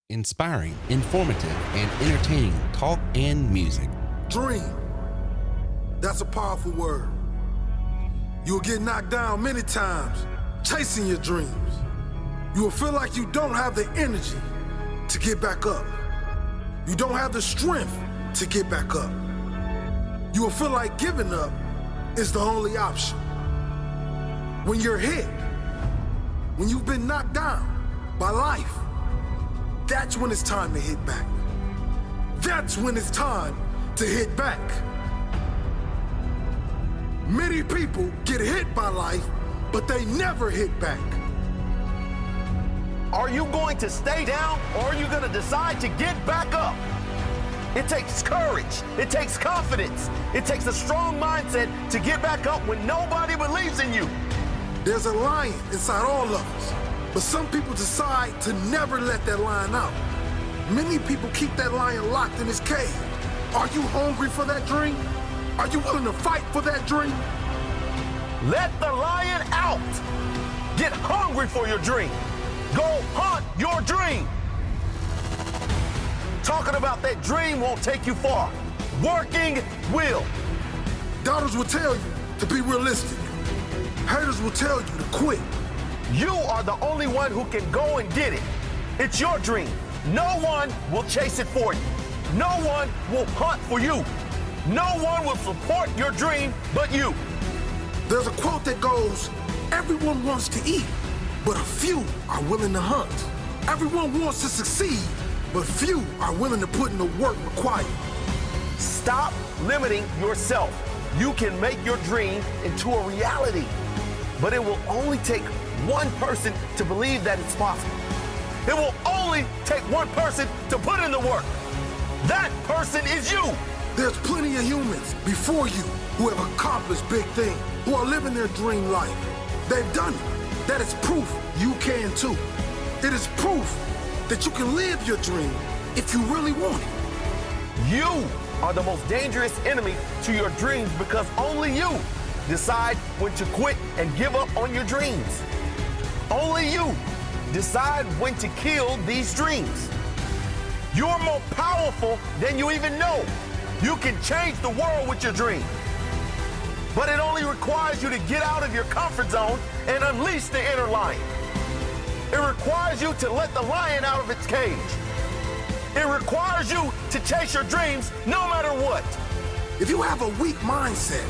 inspiring, informative, and entertaining talk and music. Dream. That's a powerful word. You'll get knocked down many times chasing your dreams. You will feel like you don't have the energy to get back up. You don't have the strength to get back up. You will feel like giving up is the only option. When you're hit, when you've been knocked down by life, that's when it's time to hit back. That's when it's time to hit back. Many people get hit by life, but they never hit back. Are you going to stay down, or are you going to decide to get back up? It takes courage. It takes confidence. It takes a strong mindset to get back up when nobody believes in you. There's a lion inside all of us, but some people decide to never let that lion out. Many people keep that lion locked in his cage. Are you hungry for that dream? Are you willing to fight for that dream? Let the lion out. Get hungry for your dream. Go hunt your dream. Talking about that dream won't take you far. Working will. Doubters will tell you to be realistic. Haters will tell you to quit. You are the only one who can go and get it. It's your dream. No one will chase it for you. No one will hunt for you. No one will support your dream but you. There's a quote that goes, everyone wants to eat, but a few are willing to hunt. Everyone wants to succeed, but few are willing to put in the work required. Stop limiting yourself. You can make your dream into a reality, but it will only take one person to believe that it's possible. It will only take one person to put in the work. That person is you. There's plenty of humans before you who have accomplished big things, who are living their dream life. They've done it. That is proof you can too. It is proof that you can live your dream if you really want it. You are the most dangerous enemy to your dreams because only you decide when to quit and give up on your dreams. Only you decide when to kill these dreams. You're more powerful than you even know. You can change the world with your dream. But it only requires you to get out of your comfort zone and unleash the inner lion. It requires you to let the lion out of its cage. It requires you to chase your dreams no matter what. If you have a weak mindset,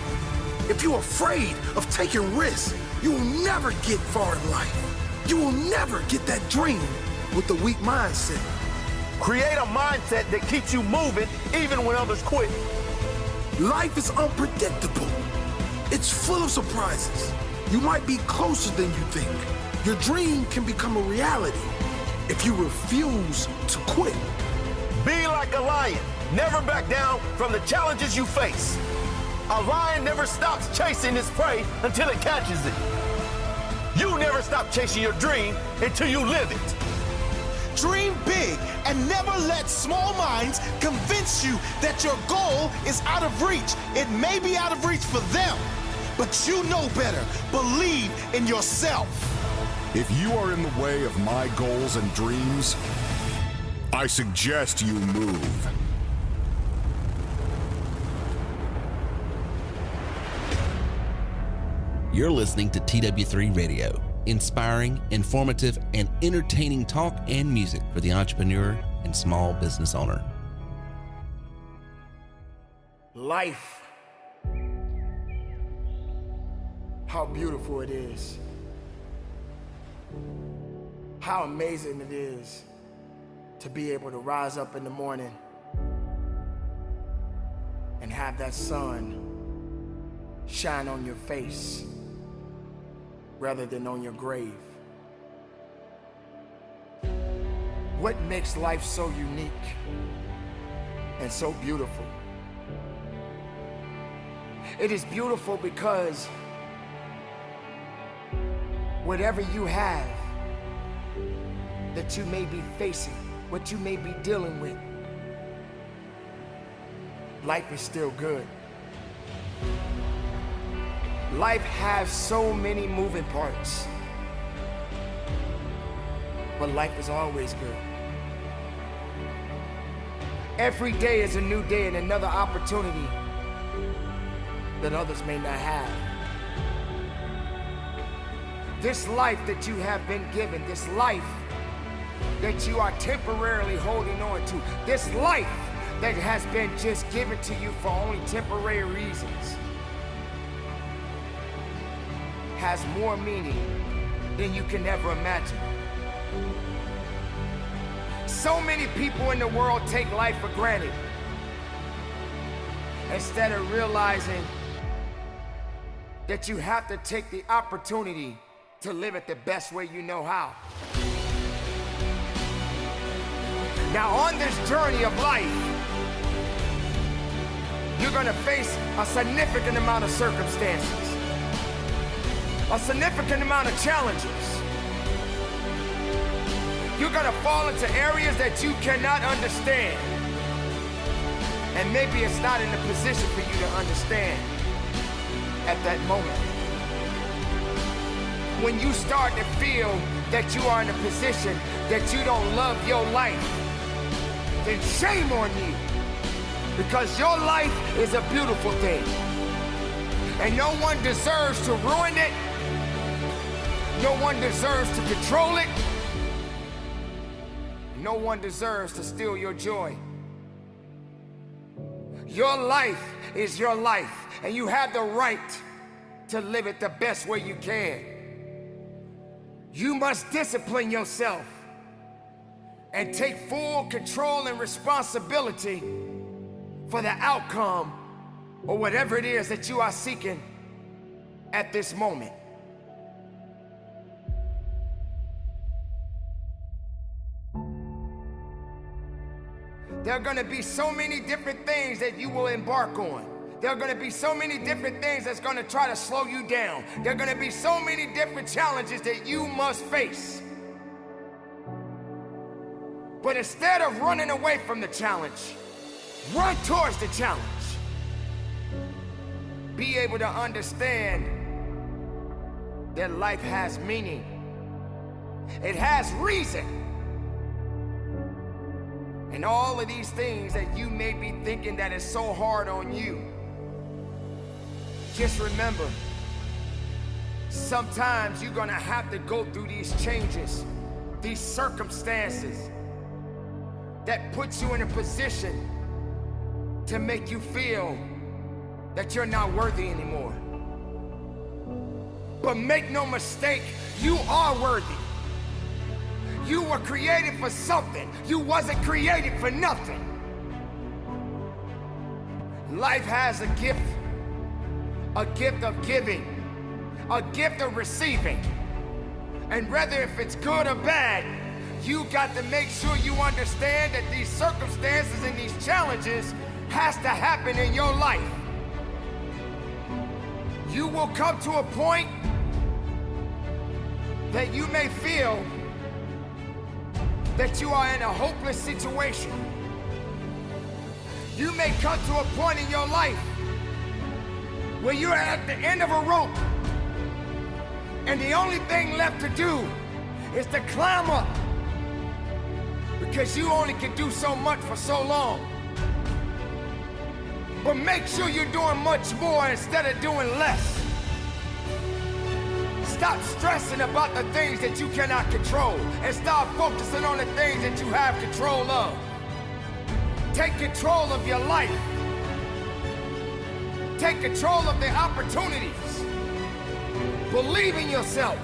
if you're afraid of taking risks, you will never get far in life. You will never get that dream with the weak mindset. Create a mindset that keeps you moving even when others quit. Life is unpredictable. It's full of surprises. You might be closer than you think. Your dream can become a reality if you refuse to quit. Be like a lion. Never back down from the challenges you face. A lion never stops chasing its prey until it catches it. You never stop chasing your dream until you live it. Dream big and never let small minds convince you that your goal is out of reach. It may be out of reach for them, but you know better. Believe in yourself. If you are in the way of my goals and dreams, I suggest you move. You're listening to TW3 Radio, inspiring, informative, and entertaining talk and music for the entrepreneur and small business owner. Life. How beautiful it is. How amazing it is to be able to rise up in the morning and have that sun shine on your face rather than on your grave. What makes life so unique and so beautiful? It is beautiful because whatever you have that you may be facing, what you may be dealing with, life is still good. Life has so many moving parts, but life is always good. Every day is a new day and another opportunity that others may not have. This life that you have been given, this life that you are temporarily holding on to, this life that has been just given to you for only temporary reasons, has more meaning than you can ever imagine. So many people in the world take life for granted instead of realizing that you have to take the opportunity to live it the best way you know how. Now, on this journey of life, you're gonna face a significant amount of circumstances, a significant amount of challenges. You're gonna fall into areas that you cannot understand. And maybe it's not in a position for you to understand at that moment. When you start to feel that you are in a position that you don't love your life, then shame on you. Because your life is a beautiful thing. And no one deserves to ruin it. No one deserves to control it. No one deserves to steal your joy. Your life is your life, and you have the right to live it the best way you can. You must discipline yourself and take full control and responsibility for the outcome or whatever it is that you are seeking at this moment. There are gonna be so many different things that you will embark on. There are gonna be so many different things that's gonna try to slow you down. There are gonna be so many different challenges that you must face. But instead of running away from the challenge, run towards the challenge. Be able to understand that life has meaning. It has reason. And all of these things that you may be thinking that is so hard on you, just remember, sometimes you're gonna have to go through these changes, these circumstances that puts you in a position to make you feel that you're not worthy anymore. But make no mistake, you are worthy. You were created for something. You wasn't created for nothing. Life has a gift of giving, a gift of receiving. And whether if it's good or bad, you got to make sure you understand that these circumstances and these challenges has to happen in your life. You will come to a point that you may feel that you are in a hopeless situation. You may come to a point in your life where you're at the end of a rope and the only thing left to do is to climb up, because you only can do so much for so long. But make sure you're doing much more instead of doing less. Stop stressing about the things that you cannot control and start focusing on the things that you have control of. Take control of your life. Take control of the opportunities. Believe in yourself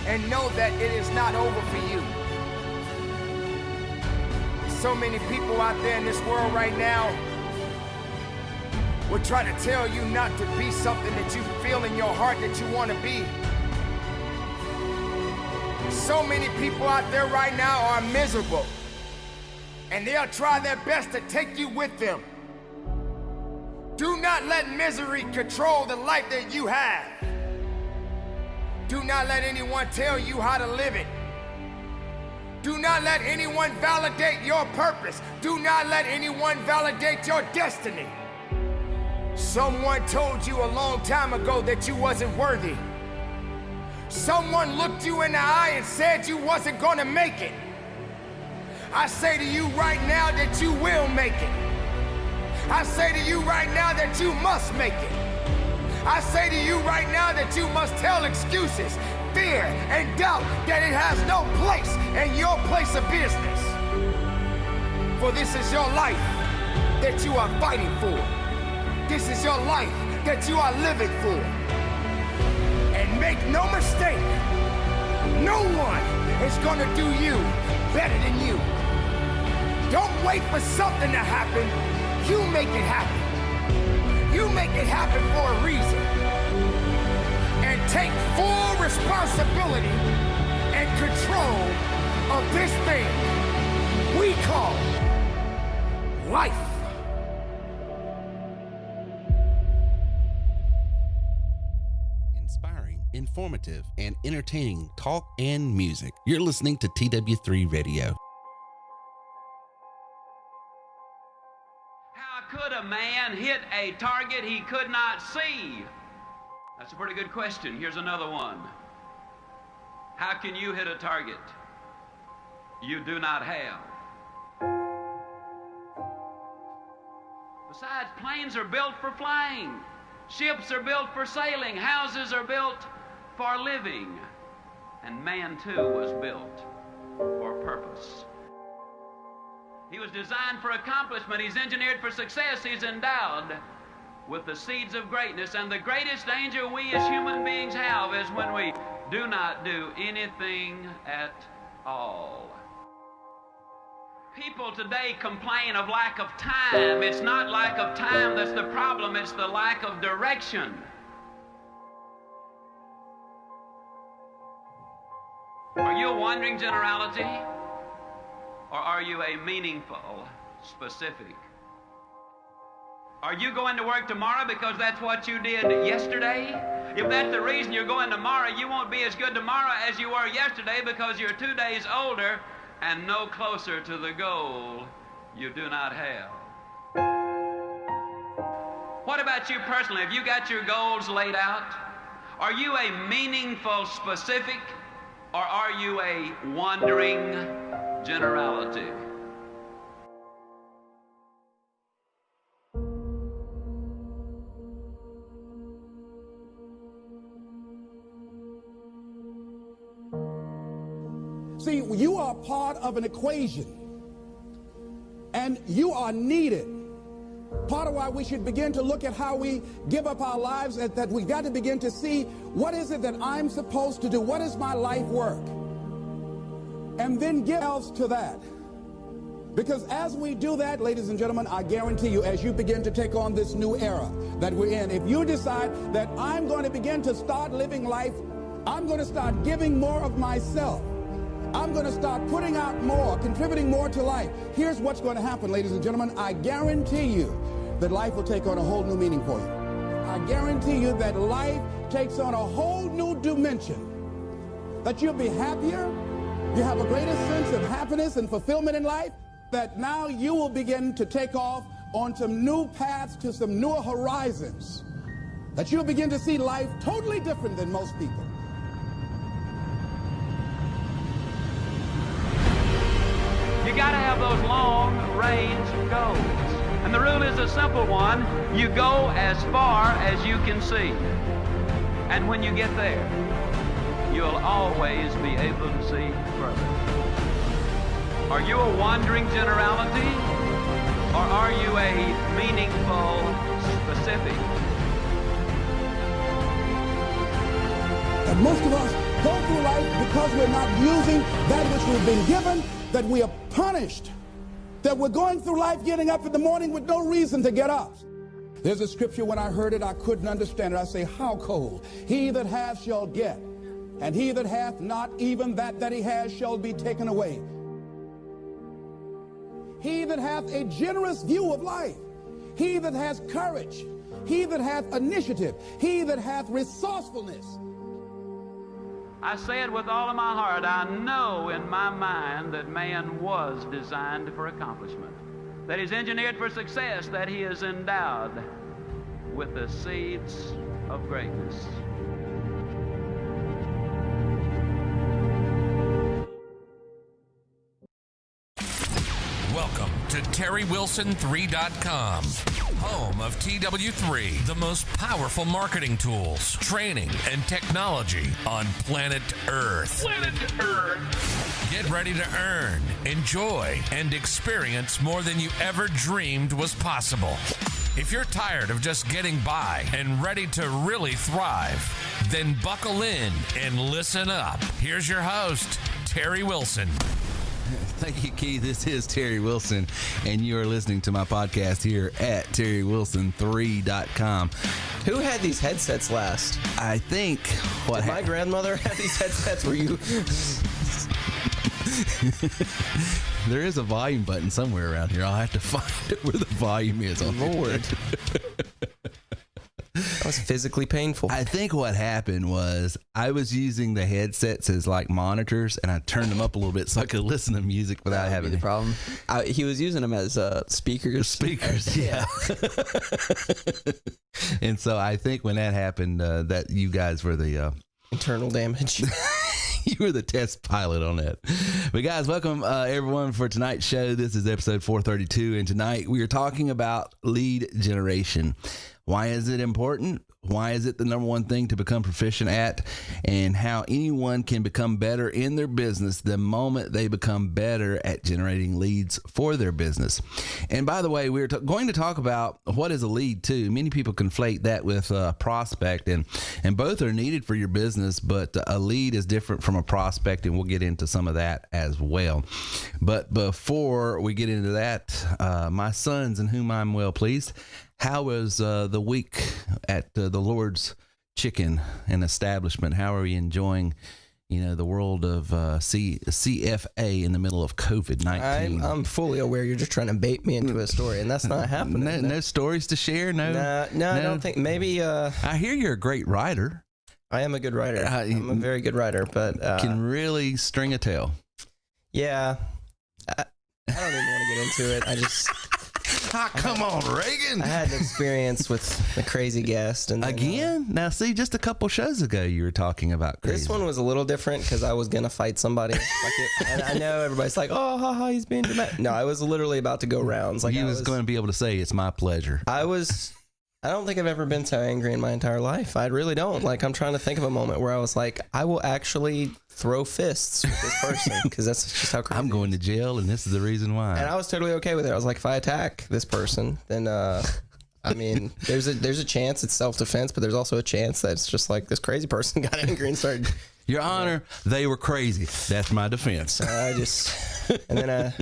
and know that it is not over for you. So many people out there in this world right now will try to tell you not to be something that you feel in your heart that you want to be. So many people out there right now are miserable, and they'll try their best to take you with them. Do not let misery control the life that you have. Do not let anyone tell you how to live it. Do not let anyone validate your purpose. Do not let anyone validate your destiny. Someone told you a long time ago that you wasn't worthy. Someone looked you in the eye and said you wasn't gonna make it. I say to you right now that you will make it. I say to you right now that you must make it. I say to you right now that you must tell excuses, fear, and doubt that it has no place in your place of business. For this is your life that you are fighting for. This is your life that you are living for. And make no mistake, no one is gonna do you better than you. Don't wait for something to happen. You make it happen. You make it happen for a reason. And take full responsibility and control of this thing we call life. Inspiring, informative, and entertaining talk and music. You're listening to TW3 Radio. How could a man hit a target he could not see? That's a pretty good question. Here's another one. How can you hit a target you do not have? Besides, planes are built for flying. Ships are built for sailing. Houses are built for living. And man, too, was built for purpose. He was designed for accomplishment. He's engineered for success. He's endowed with the seeds of greatness. And the greatest danger we as human beings have is when we do not do anything at all. People today complain of lack of time. It's not lack of time that's the problem, it's the lack of direction. Are you a wandering generality? Or are you a meaningful, specific? Are you going to work tomorrow because that's what you did yesterday? If that's the reason you're going tomorrow, you won't be as good tomorrow as you were yesterday because you're 2 days older and no closer to the goal you do not have. What about you personally? Have you got your goals laid out? Are you a meaningful specific, or are you a wandering generality? See, you are part of an equation, and you are needed. Part of why we should begin to look at how we give up our lives, that we've got to begin to see, what is it that I'm supposed to do? What is my life work? And then give ourselves to that. Because as we do that, ladies and gentlemen, I guarantee you, as you begin to take on this new era that we're in, if you decide that I'm going to begin to start living life, I'm going to start giving more of myself, I'm going to start putting out more, contributing more to life. Here's what's going to happen, ladies and gentlemen. I guarantee you that life will take on a whole new meaning for you. I guarantee you that life takes on a whole new dimension. That you'll be happier, you have a greater sense of happiness and fulfillment in life, that now you will begin to take off on some new paths to some newer horizons. That you'll begin to see life totally different than most people. You got to have those long-range goals. And the rule is a simple one. You go as far as you can see. And when you get there, you'll always be able to see further. Are you a wandering generality? Or are you a meaningful specific? And most of us go through life because we're not using that which we've been given, that we are punished, that we're going through life getting up in the morning with no reason to get up. There's a scripture, when I heard it, I couldn't understand it. I say, how cold? He that hath shall get, and he that hath not, even that he has shall be taken away. He that hath a generous view of life, he that has courage, he that hath initiative, he that hath resourcefulness. I say it with all of my heart. I know in my mind that man was designed for accomplishment, that he's engineered for success, that he is endowed with the seeds of greatness. Welcome to TerryWilson3.com, home of TW3, the most powerful marketing tools, training, and technology on planet Earth. Get ready to earn, enjoy, and experience more than you ever dreamed was possible. If you're tired of just getting by and ready to really thrive, then buckle in and listen up. Here's your host, Terry Wilson. Thank you, Keith. This is Terry Wilson, and you are listening to my podcast here at TerryWilson3.com. Who had these headsets last? I think Did my grandmother have these headsets? Were you? There is a volume button somewhere around here. I'll have to find it where the volume is. Lord. That was physically painful. I think what happened was I was using the headsets as like monitors, and I turned them up a little bit so I could listen to music without having the problem. He was using them as speakers. Yeah. And so I think when that happened, that you guys were the internal damage. You were the test pilot on that. But guys, welcome everyone for tonight's show. This is episode 432, and tonight we are talking about lead generation. Why is it important? Why is it the number one thing to become proficient at? And how anyone can become better in their business the moment they become better at generating leads for their business. And by the way, we're going to talk about what is a lead too. Many people conflate that with a prospect, and both are needed for your business, but a lead is different from a prospect, and we'll get into some of that as well. But before we get into that, my sons, in whom I'm well pleased, how was the week at the Lord's Chicken and Establishment? How are you enjoying, the world of CFA in the middle of COVID-19? I'm fully aware you're just trying to bait me into a story, and that's not happening. No stories to share? No, I don't think. Maybe. I hear you're a great writer. I am a good writer. I'm a very good writer, but can really string a tale. Yeah, I don't even want to get into it. I just. Come on, Reagan. I had an experience with a crazy guest. And then, again? Now, see, just a couple shows ago, you were talking about crazy. This one was a little different because I was going to fight somebody. And I know everybody's like, oh, haha, he's being dramatic. No, I was literally about to go rounds. Like, you was going to be able to say, it's my pleasure. I don't think I've ever been so angry in my entire life. I really don't. Like, I'm trying to think of a moment where I was like, I will actually throw fists with this person because that's just how crazy I'm going to jail, and this is the reason why. And I was totally okay with it. I was like, if I attack this person, then I mean, there's a chance it's self-defense, but there's also a chance that it's just like this crazy person got angry and started. Your Honor, they were crazy. That's my defense. I'm not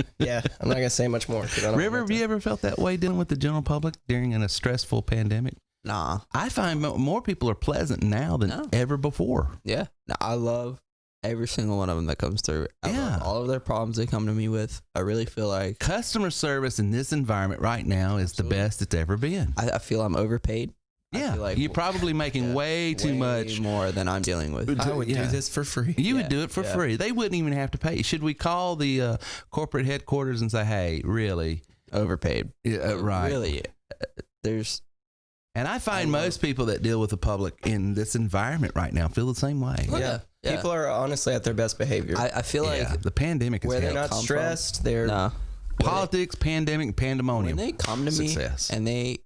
gonna say much more. River, have you ever felt that way dealing with the general public during a stressful pandemic? Nah. I find more people are pleasant now than ever before. Yeah. No, I love every single one of them that comes through. I love all of their problems they come to me with. I really feel like customer service in this environment right now is the best it's ever been. I feel I'm overpaid. Yeah, I feel like you're probably making way too much more than I'm dealing with. I would do this for free. You would do it for free. They wouldn't even have to pay. Should we call the corporate headquarters and say, hey, really? Overpaid. Right. Really. There's. And I find most people that deal with the public in this environment right now feel the same way. Yeah. People are honestly at their best behavior. I feel like the pandemic is where they're not stressed. They're politics, pandemic, pandemonium. When they come to me and they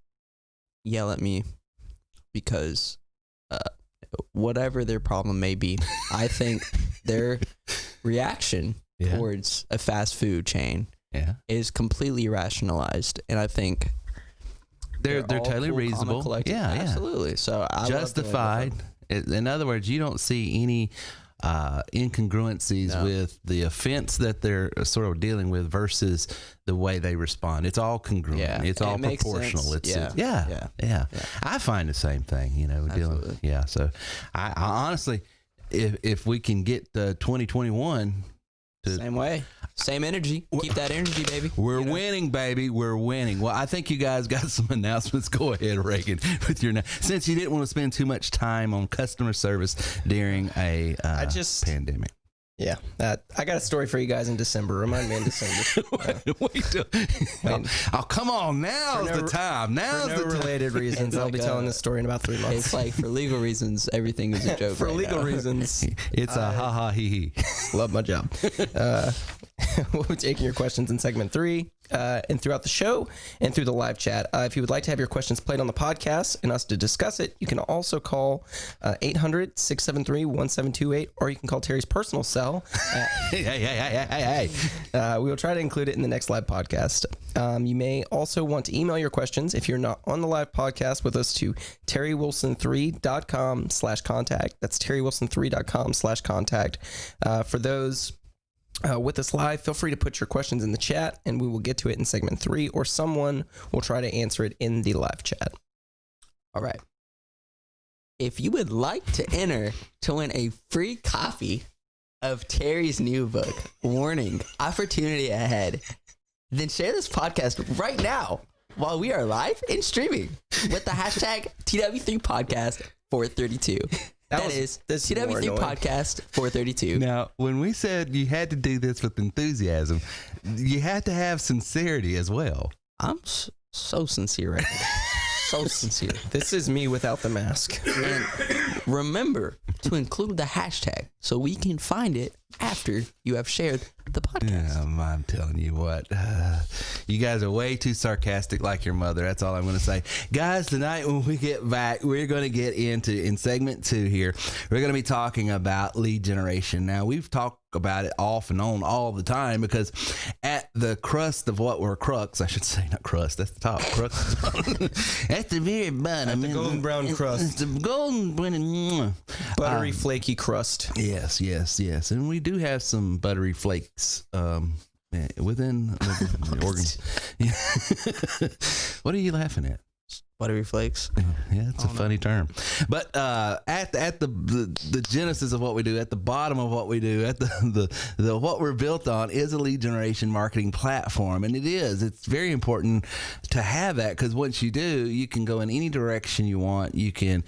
yell at me because whatever their problem may be, I think their reaction towards a fast food chain is completely rationalized, and I think they're totally reasonable. Yeah, absolutely. So I justified. In other words, you don't see any incongruencies with the offense that they're sort of dealing with versus the way they respond. It's all congruent. Yeah. It's all proportional. It's I find the same thing. Dealing. Yeah. So I honestly, if we can get 2021. Same way. Same energy. Keep that energy, baby. We're winning, baby. We're winning. Well, I think you guys got some announcements. Go ahead, Reagan, with your since you didn't want to spend too much time on customer service during a pandemic. Yeah, I got a story for you guys in December. Remind me in December. Oh, come on. Now's the time. Now's for no related reasons. I'll be telling this story in about 3 months. It's like for legal reasons, everything is a joke. For legal reasons. It's a ha-ha, hee-hee. Love my job. We'll be taking your questions in segment 3 and throughout the show and through the live chat. If you would like to have your questions played on the podcast and us to discuss it, you can also call 800-673-1728, or you can call Terry's personal cell. Hey. We will try to include it in the next live podcast. You may also want to email your questions if you're not on the live podcast with us to terrywilson3.com/contact. That's terrywilson3.com/contact. For those with us live, feel free to put your questions in the chat and we will get to it in segment 3, or someone will try to answer it in the live chat. All right. If you would like to enter to win a free copy of Terry's new book, Warning, Opportunity Ahead, then share this podcast right now while we are live and streaming with the hashtag TW3Podcast 432. That is TW3 Podcast 432. Now, when we said you had to do this with enthusiasm, you had to have sincerity as well. I'm so sincere right now. So sincere. This is me without the mask. And remember to include the hashtag so we can find it after you have shared the podcast. Yeah, I'm telling you what, you guys are way too sarcastic like your mother. That's all I'm going to say. Guys, tonight when we get back, we're going to get in segment 2 here, we're going to be talking about lead generation. Now, we've talked about it off and on all the time because at the crust of what we're crux, I should say, not crust, that's the top, crux. At the very bottom. At the golden brown crust. It's the golden brown, buttery, flaky crust. Yes. And we do have some buttery flakes within the organs. What are you laughing at? Buttery flakes. Yeah, it's a funny term. But at the genesis of what we do, at the bottom of what we do, at the what we're built on is a lead generation marketing platform, and it's very important to have that, because once you do, you can go in any direction you want. You can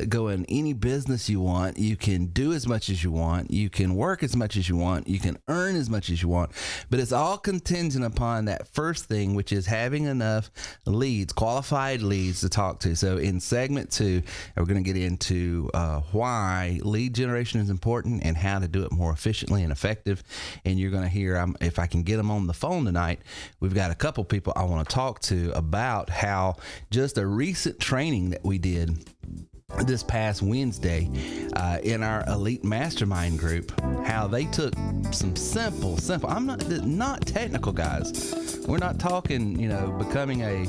go in any business you want. You can do as much as you want. You can work as much as you want. You can earn as much as you want. But it's all contingent upon that first thing, which is having enough leads, qualified leads to talk to. So in segment 2, we're going to get into why lead generation is important and how to do it more efficiently and effective. And you're going to hear, if I can get them on the phone tonight, we've got a couple people I want to talk to about how just a recent training that we did this past Wednesday in our elite mastermind group, how they took some simple, I'm not technical guys. We're not talking, becoming a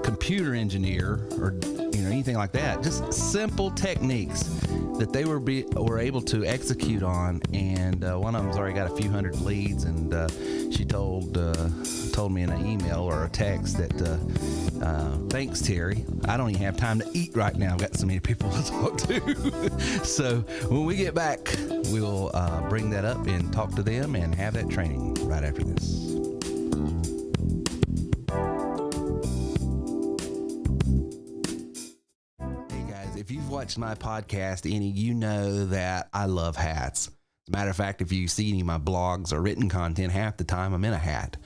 computer engineer or anything like that. Just simple techniques that they were able to execute on, and one of them's already got a few hundred leads, and she told me in an email or a text that thanks, Terry. I don't even have time to eat right now. I've got so many people to talk to. So when we get back, we'll bring that up and talk to them and have that training right after this. If you've watched my podcast any, you know that I love hats. As a matter of fact, if you see any of my blogs or written content, half the time I'm in a hat.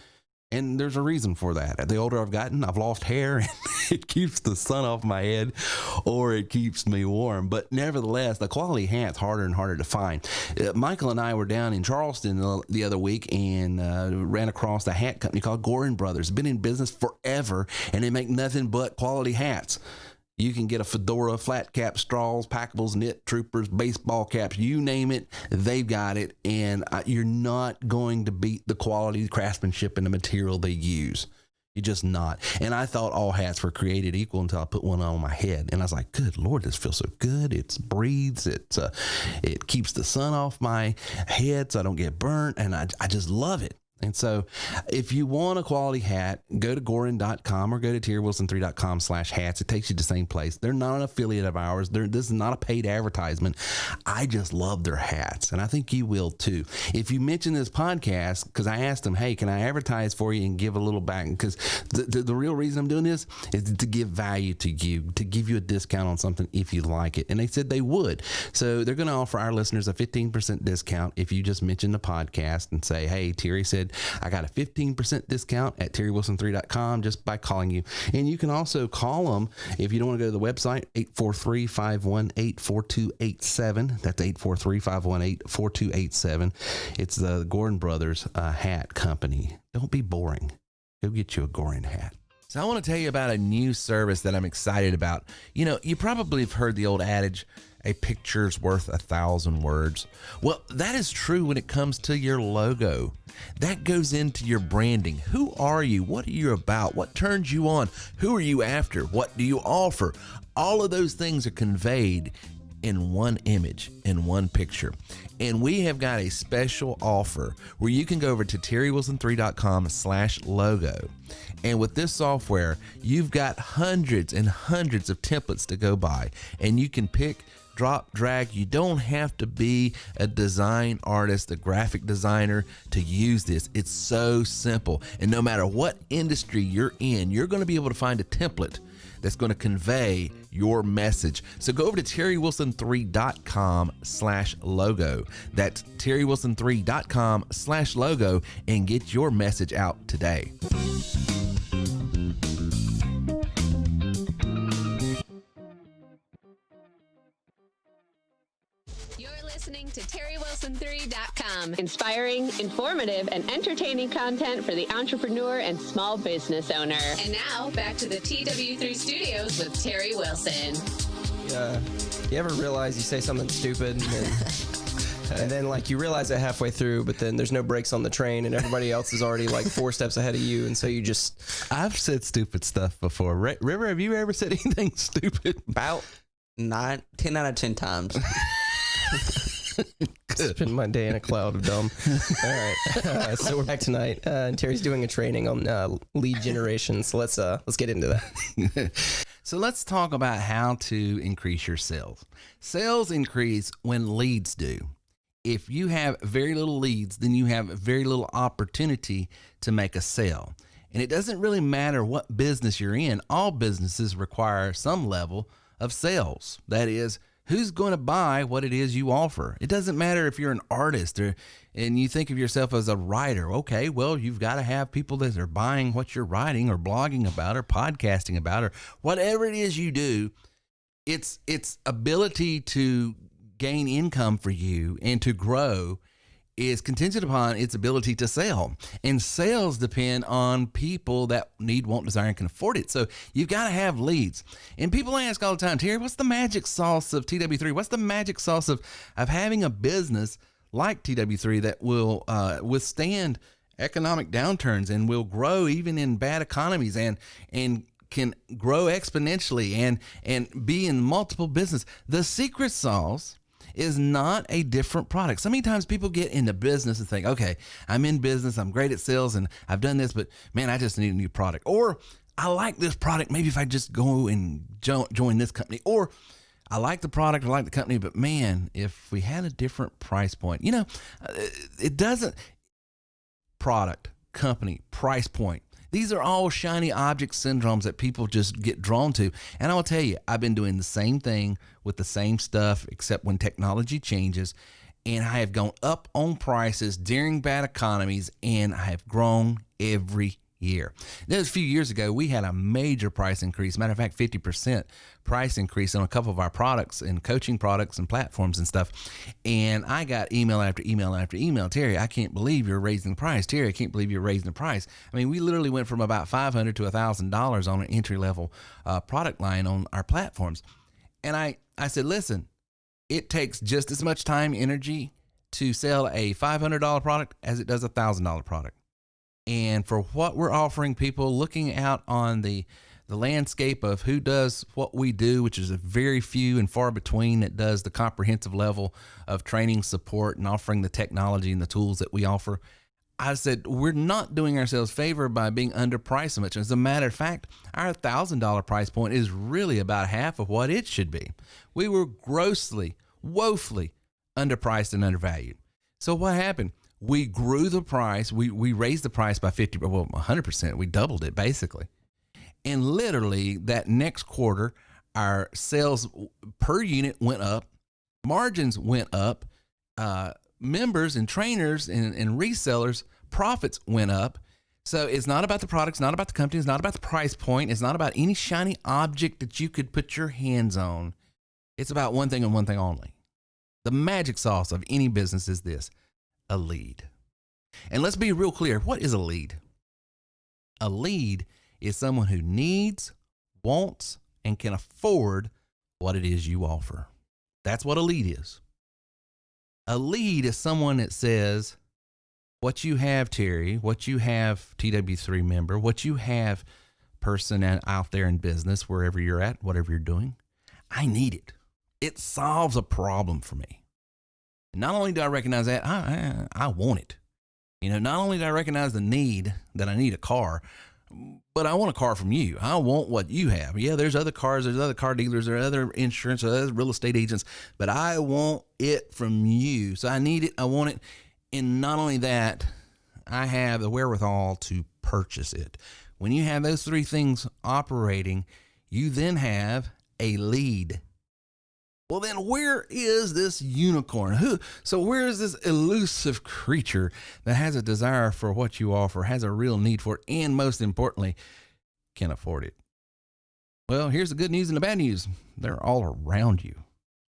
And there's a reason for that. The older I've gotten, I've lost hair, and it keeps the sun off my head, or it keeps me warm. But nevertheless, the quality hat's harder and harder to find. Michael and I were down in Charleston the other week and ran across a hat company called Gorin Brothers. Been in business forever, and they make nothing but quality hats. You can get a fedora, flat cap straws, packables, knit troopers, baseball caps, you name it, they've got it. And you're not going to beat the quality, the craftsmanship, and the material they use. You're just not. And I thought all hats were created equal until I put one on my head. And I was like, good Lord, this feels so good. It breathes. It keeps the sun off my head so I don't get burnt. And I just love it. And so if you want a quality hat, go to Gorin.com or go to terrywilson3.com/hats. It takes you to the same place. They're not an affiliate of ours. This is not a paid advertisement. I just love their hats, and I think you will too. If you mention this podcast, because I asked them, hey, can I advertise for you and give a little back? Because the real reason I'm doing this is to give value to you, to give you a discount on something if you like it. And they said they would. So they're going to offer our listeners a 15% discount if you just mention the podcast and say, hey, Terry said I got a 15% discount at terrywilson3.com just by calling you. And you can also call them if you don't want to go to the website, 843-518-4287. That's 843-518-4287. It's the Gordon Brothers Hat Company. Don't be boring. Go get you a Gordon hat. So I want to tell you about a new service that I'm excited about. You know, you probably have heard the old adage, a picture's worth 1,000 words. Well, that is true when it comes to your logo. That goes into your branding. Who are you? What are you about? What turns you on? Who are you after? What do you offer? All of those things are conveyed in one image, in one picture. And we have got a special offer where you can go over to terrywilson3.com/logo. And with this software, you've got hundreds and hundreds of templates to go by, and you can pick, drop, drag. You don't have to be a design artist, a graphic designer to use this. It's so simple. And no matter what industry you're in, you're going to be able to find a template that's going to convey your message. So go over to terrywilson3.com/logo. That's terrywilson3.com/logo and get your message out today. You're listening to TerryWilson3.com. Inspiring, informative, and entertaining content for the entrepreneur and small business owner. And now, back to the TW3 studios with Terry Wilson. You ever realize you say something stupid and then like you realize it halfway through, but then there's no brakes on the train and everybody else is already like 4 steps ahead of you, and so you just... I've said stupid stuff before. River, have you ever said anything stupid? About 10 out of 10 times. Spend my day in a cloud of dumb. All right, so we're back tonight, and Terry's doing a training on lead generation. So let's get into that. So let's talk about how to increase your sales. Sales increase when leads do. If you have very little leads, then you have very little opportunity to make a sale. And it doesn't really matter what business you're in. All businesses require some level of sales. That is, who's going to buy what it is you offer? It doesn't matter if you're an artist and you think of yourself as a writer. Okay, well, you've got to have people that are buying what you're writing or blogging about or podcasting about or whatever it is you do. Its ability to gain income for you and to grow is contingent upon its ability to sell. And sales depend on people that need, want, desire, and can afford it. So you've got to have leads. And people ask all the time, Terry, what's the magic sauce of TW3? What's the magic sauce of having a business like TW3 that will withstand economic downturns and will grow even in bad economies and can grow exponentially and be in multiple business? The secret sauce is not a different product. So many times people get into business and think, okay, I'm in business, I'm great at sales, and I've done this, but man, I just need a new product. Or I like this product, maybe if I just go and join this company. Or I like the product, I like the company, but man, if we had a different price point, it doesn't, product, company, price point. These are all shiny object syndromes that people just get drawn to. And I'll tell you, I've been doing the same thing with the same stuff, except when technology changes. And I have gone up on prices during bad economies, and I have grown every year. There was a few years ago, we had a major price increase. Matter of fact, 50% price increase on a couple of our products and coaching products and platforms and stuff. And I got email after email after email. Terry, I can't believe you're raising the price. Terry, I can't believe you're raising the price. I mean, we literally went from about $500 to $1,000 on an entry-level product line on our platforms. And I said, listen, it takes just as much time, energy to sell a $500 product as it does a $1,000 product. And for what we're offering people, looking out on the landscape of who does what we do, which is a very few and far between that does the comprehensive level of training, support, and offering the technology and the tools that we offer, I said, we're not doing ourselves favor by being underpriced so much. As a matter of fact, our $1,000 price point is really about half of what it should be. We were grossly, woefully underpriced and undervalued. So what happened? We grew the price. We raised the price by 100%. We doubled it basically. And literally that next quarter, our sales per unit went up, margins went up, members and trainers and resellers profits went up. So it's not about the product, it's not about the company, it's not about the price point, it's not about any shiny object that you could put your hands on. It's about one thing and one thing only. The magic sauce of any business is this: a lead. And let's be real clear. What is a lead? A lead is someone who needs, wants, and can afford what it is you offer. That's what a lead is. A lead is someone that says, what you have, Terry, what you have, TW3 member, what you have, person out there in business, wherever you're at, whatever you're doing, I need it. It solves a problem for me. And not only do I recognize that, I want it. You know, not only do I recognize the need that I need a car, but I want a car from you. I want what you have. Yeah, there's other cars, there's other car dealers, there's other insurance, there's other real estate agents, but I want it from you. So I need it, I want it. And not only that, I have the wherewithal to purchase it. When you have those three things operating, you then have a lead. Well, then where is this unicorn? So where is this elusive creature that has a desire for what you offer, has a real need for it, and most importantly, can afford it? Well, here's the good news and the bad news. They're all around you.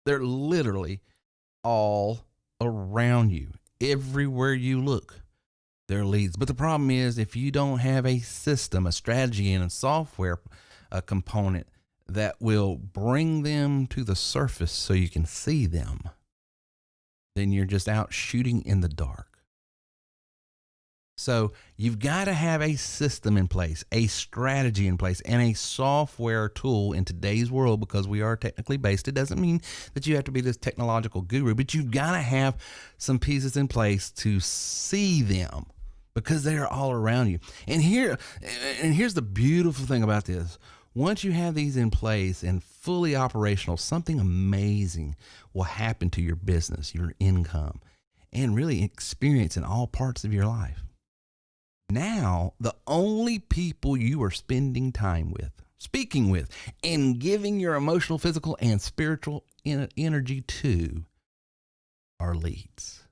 They're literally all around you. Everywhere you look, there are leads. But the problem is, if you don't have a system, a strategy, and a software component that will bring them to the surface so you can see them, then you're just out shooting in the dark. So you've got to have a system in place, a strategy in place, and a software tool in today's world, because we are technically based. It doesn't mean that you have to be this technological guru, but you've got to have some pieces in place to see them, because they are all around you. And here's the beautiful thing about this. Once you have these in place and fully operational, something amazing will happen to your business, your income, and really experience in all parts of your life. Now, the only people you are spending time with, speaking with, and giving your emotional, physical, and spiritual energy to are leads.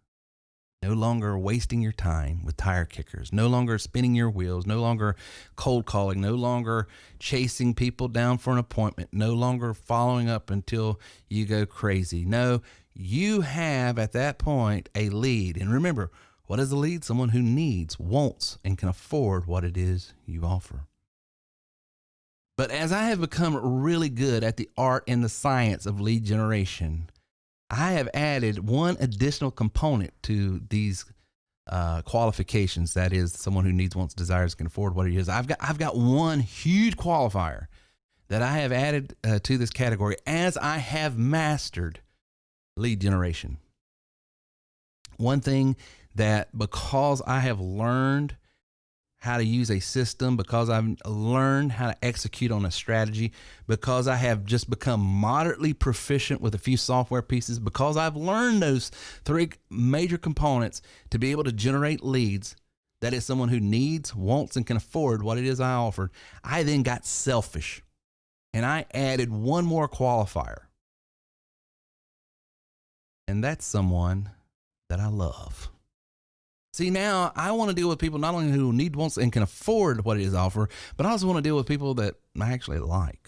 No longer wasting your time with tire kickers, no longer spinning your wheels, no longer cold calling, no longer chasing people down for an appointment, no longer following up until you go crazy. No, you have at that point a lead. And remember, what is a lead? Someone who needs, wants, and can afford what it is you offer. But as I have become really good at the art and the science of lead generation, I have added one additional component to these qualifications. That is, someone who needs, wants, desires, can afford what it is. I've got one huge qualifier that I have added to this category as I have mastered lead generation. One thing that, because I have learned how to use a system, because I've learned how to execute on a strategy, because I have just become moderately proficient with a few software pieces, because I've learned those three major components to be able to generate leads, that is someone who needs, wants, and can afford what it is I offered, I then got selfish and I added one more qualifier. And that's someone that I love. See, now I want to deal with people not only who need, wants, and can afford what it is I offer, but I also want to deal with people that I actually like.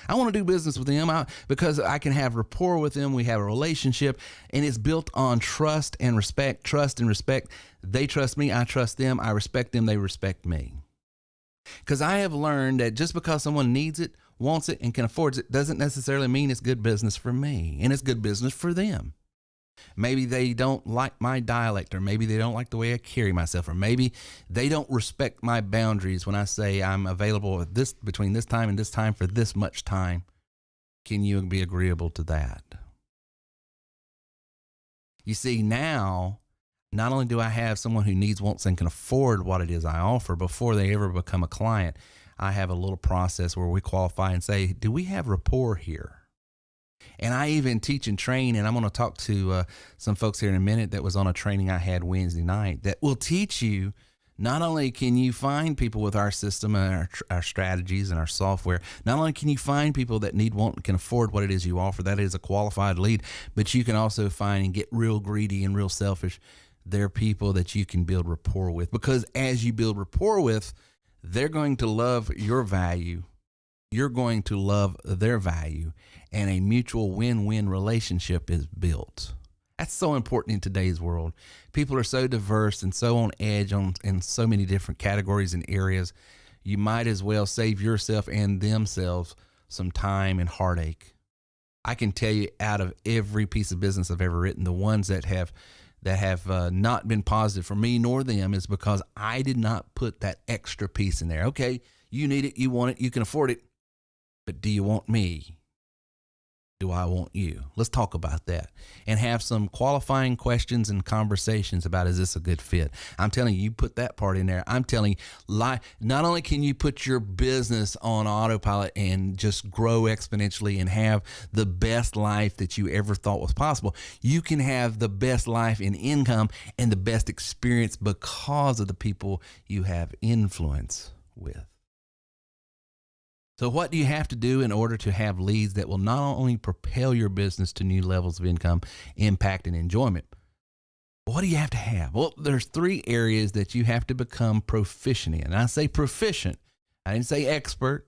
I want to do business with them because I can have rapport with them. We have a relationship, and it's built on trust and respect. Trust and respect. They trust me. I trust them. I respect them. They respect me. Because I have learned that just because someone needs it, wants it, and can afford it doesn't necessarily mean it's good business for me, and it's good business for them. Maybe they don't like my dialect, or maybe they don't like the way I carry myself, or maybe they don't respect my boundaries when I say I'm available at this, between this time and this time for this much time. Can you be agreeable to that? You see, now, not only do I have someone who needs, wants, and can afford what it is I offer before they ever become a client, I have a little process where we qualify and say, do we have rapport here? And I even teach and train, and I'm going to talk to some folks here in a minute that was on a training I had Wednesday night that will teach you, not only can you find people with our system and our strategies and our software, not only can you find people that need, want, and can afford what it is you offer, that is a qualified lead, but you can also find and get real greedy and real selfish they're people that you can build rapport with, because as you build rapport with, they're going to love your value. You're going to love their value, and a mutual win-win relationship is built. That's so important in today's world. People are so diverse and so on edge in so many different categories and areas. You might as well save yourself and themselves some time and heartache. I can tell you, out of every piece of business I've ever written, the ones that have not been positive for me nor them is because I did not put that extra piece in there. Okay, you need it, you want it, you can afford it, but do you want me? Do I want you? Let's talk about that and have some qualifying questions and conversations about, is this a good fit? I'm telling you, you put that part in there. I'm telling you, not only can you put your business on autopilot and just grow exponentially and have the best life that you ever thought was possible, you can have the best life in income and the best experience because of the people you have influence with. So what do you have to do in order to have leads that will not only propel your business to new levels of income, impact, and enjoyment? What do you have to have? Well, there's 3 areas that you have to become proficient in. And I say proficient. I didn't say expert.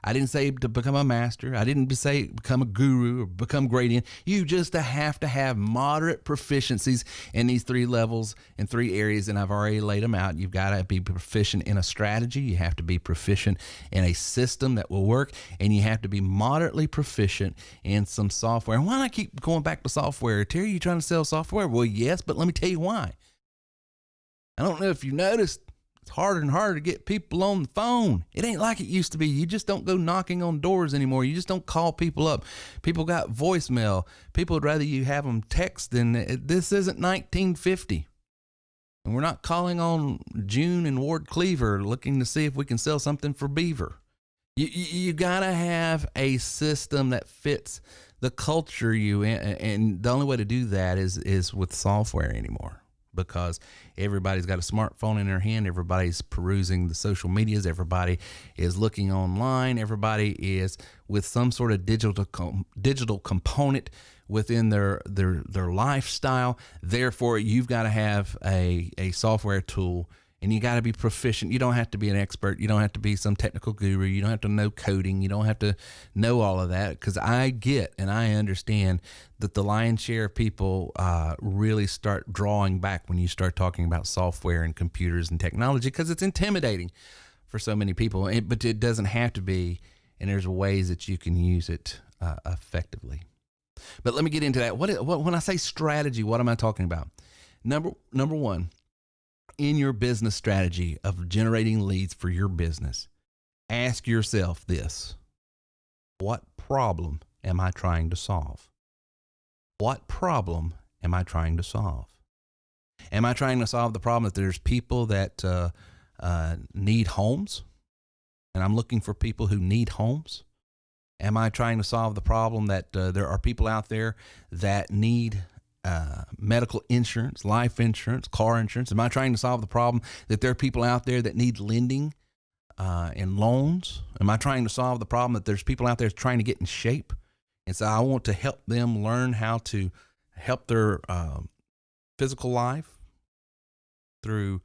I didn't say to become a master. I didn't say become a guru or become great in. You just have to have moderate proficiencies in these 3 levels and 3 areas, and I've already laid them out. You've got to be proficient in a strategy. You have to be proficient in a system that will work, and you have to be moderately proficient in some software. And why do I keep going back to software? Terry, you trying to sell software? Well, yes, but let me tell you why. I don't know if you noticed, it's harder and harder to get people on the phone. It ain't like it used to be. You just don't go knocking on doors anymore. You just don't call people up. People got voicemail. People would rather you have them text than this isn't 1950. And we're not calling on June and Ward Cleaver looking to see if we can sell something for Beaver. You got to have a system that fits the culture you in, and the only way to do that is with software anymore. Because everybody's got a smartphone in their hand. Everybody's perusing the social medias. Everybody is looking online. Everybody is with some sort of digital component within their lifestyle. Therefore, you've got to have a software tool, and you got to be proficient. You don't have to be an expert. You don't have to be some technical guru. You don't have to know coding. You don't have to know all of that, because I get and I understand that the lion's share of people really start drawing back when you start talking about software and computers and technology, because it's intimidating for so many people. But it doesn't have to be, and there's ways that you can use it effectively. But let me get into that. What when I say strategy, what am I talking about? Number one, in your business strategy of generating leads for your business, ask yourself this: what problem am I trying to solve? What problem am I trying to solve? Am I trying to solve the problem that there's people that need homes, and I'm looking for people who need homes? Am I trying to solve the problem that there are people out there that need medical insurance, life insurance, car insurance? Am I trying to solve the problem that there are people out there that need lending and loans? Am I trying to solve the problem that there's people out there trying to get in shape? And so I want to help them learn how to help their physical life through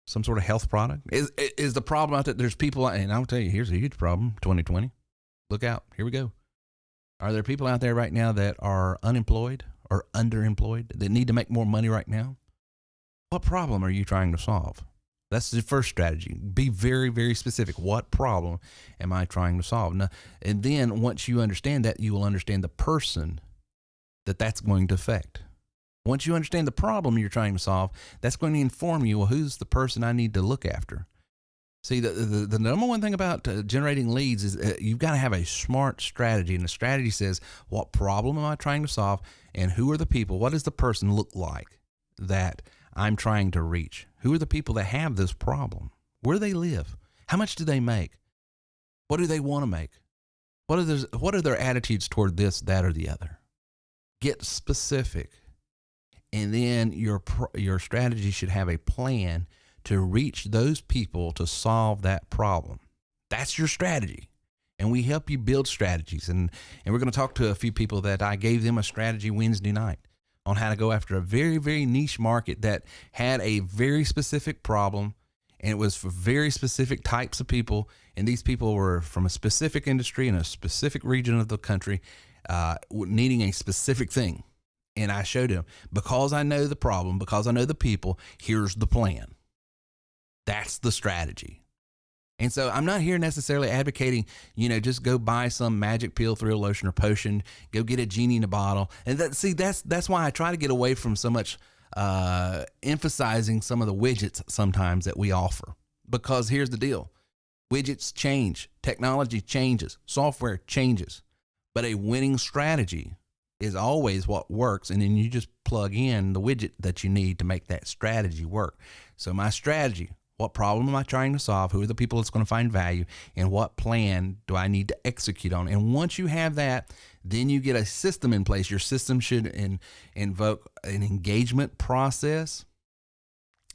some sort of health product. Is the problem out there? There's people, and I'll tell you, here's a huge problem, 2020. Look out. Here we go. Are there people out there right now that are unemployed or underemployed that need to make more money right now? What problem are you trying to solve? That's the first strategy. Be very, very specific. What problem am I trying to solve? Now, and then once you understand that, you will understand the person that's going to affect. Once you understand the problem you're trying to solve, that's going to inform you, well, who's the person I need to look after? See, the number one thing about generating leads is you've got to have a smart strategy. And the strategy says, what problem am I trying to solve? And who are the people? What does the person look like that I'm trying to reach? Who are the people that have this problem? Where do they live? How much do they make? What do they want to make? What are their attitudes toward this, that, or the other? Get specific. And then your strategy should have a plan to reach those people to solve that problem. That's your strategy. And we help you build strategies. And we're going to talk to a few people that I gave them a strategy Wednesday night. on how to go after a very, very niche market that had a very specific problem, and it was for very specific types of people. And these people were from a specific industry in a specific region of the country, needing a specific thing. And I showed him, because I know the problem, because I know the people, here's the plan. That's the strategy. And so I'm not here necessarily advocating, just go buy some magic pill, thrill lotion, or potion, go get a genie in a bottle. And that's why I try to get away from so much emphasizing some of the widgets sometimes that we offer. Because here's the deal. Widgets change, technology changes, software changes, but a winning strategy is always what works. And then you just plug in the widget that you need to make that strategy work. So my strategy, what problem am I trying to solve? Who are the people that's going to find value? And what plan do I need to execute on? And once you have that, then you get a system in place. Your system should invoke an engagement process.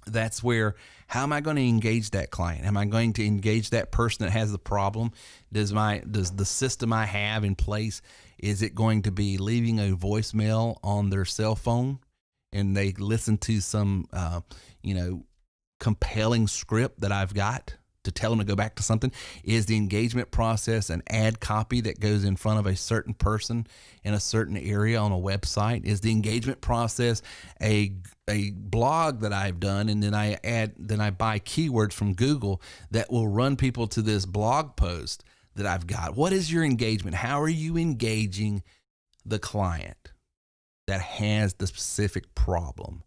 That's where, how am I going to engage that client? Am I going to engage that person that has the problem? Does the system I have in place, is it going to be leaving a voicemail on their cell phone and they listen to some, compelling script that I've got to tell them to go back to something? Is the engagement process an ad copy that goes in front of a certain person in a certain area on a website? Is the engagement process a blog that I've done, and then I buy keywords from Google that will run people to this blog post that I've got? What is your engagement? How are you engaging the client that has the specific problem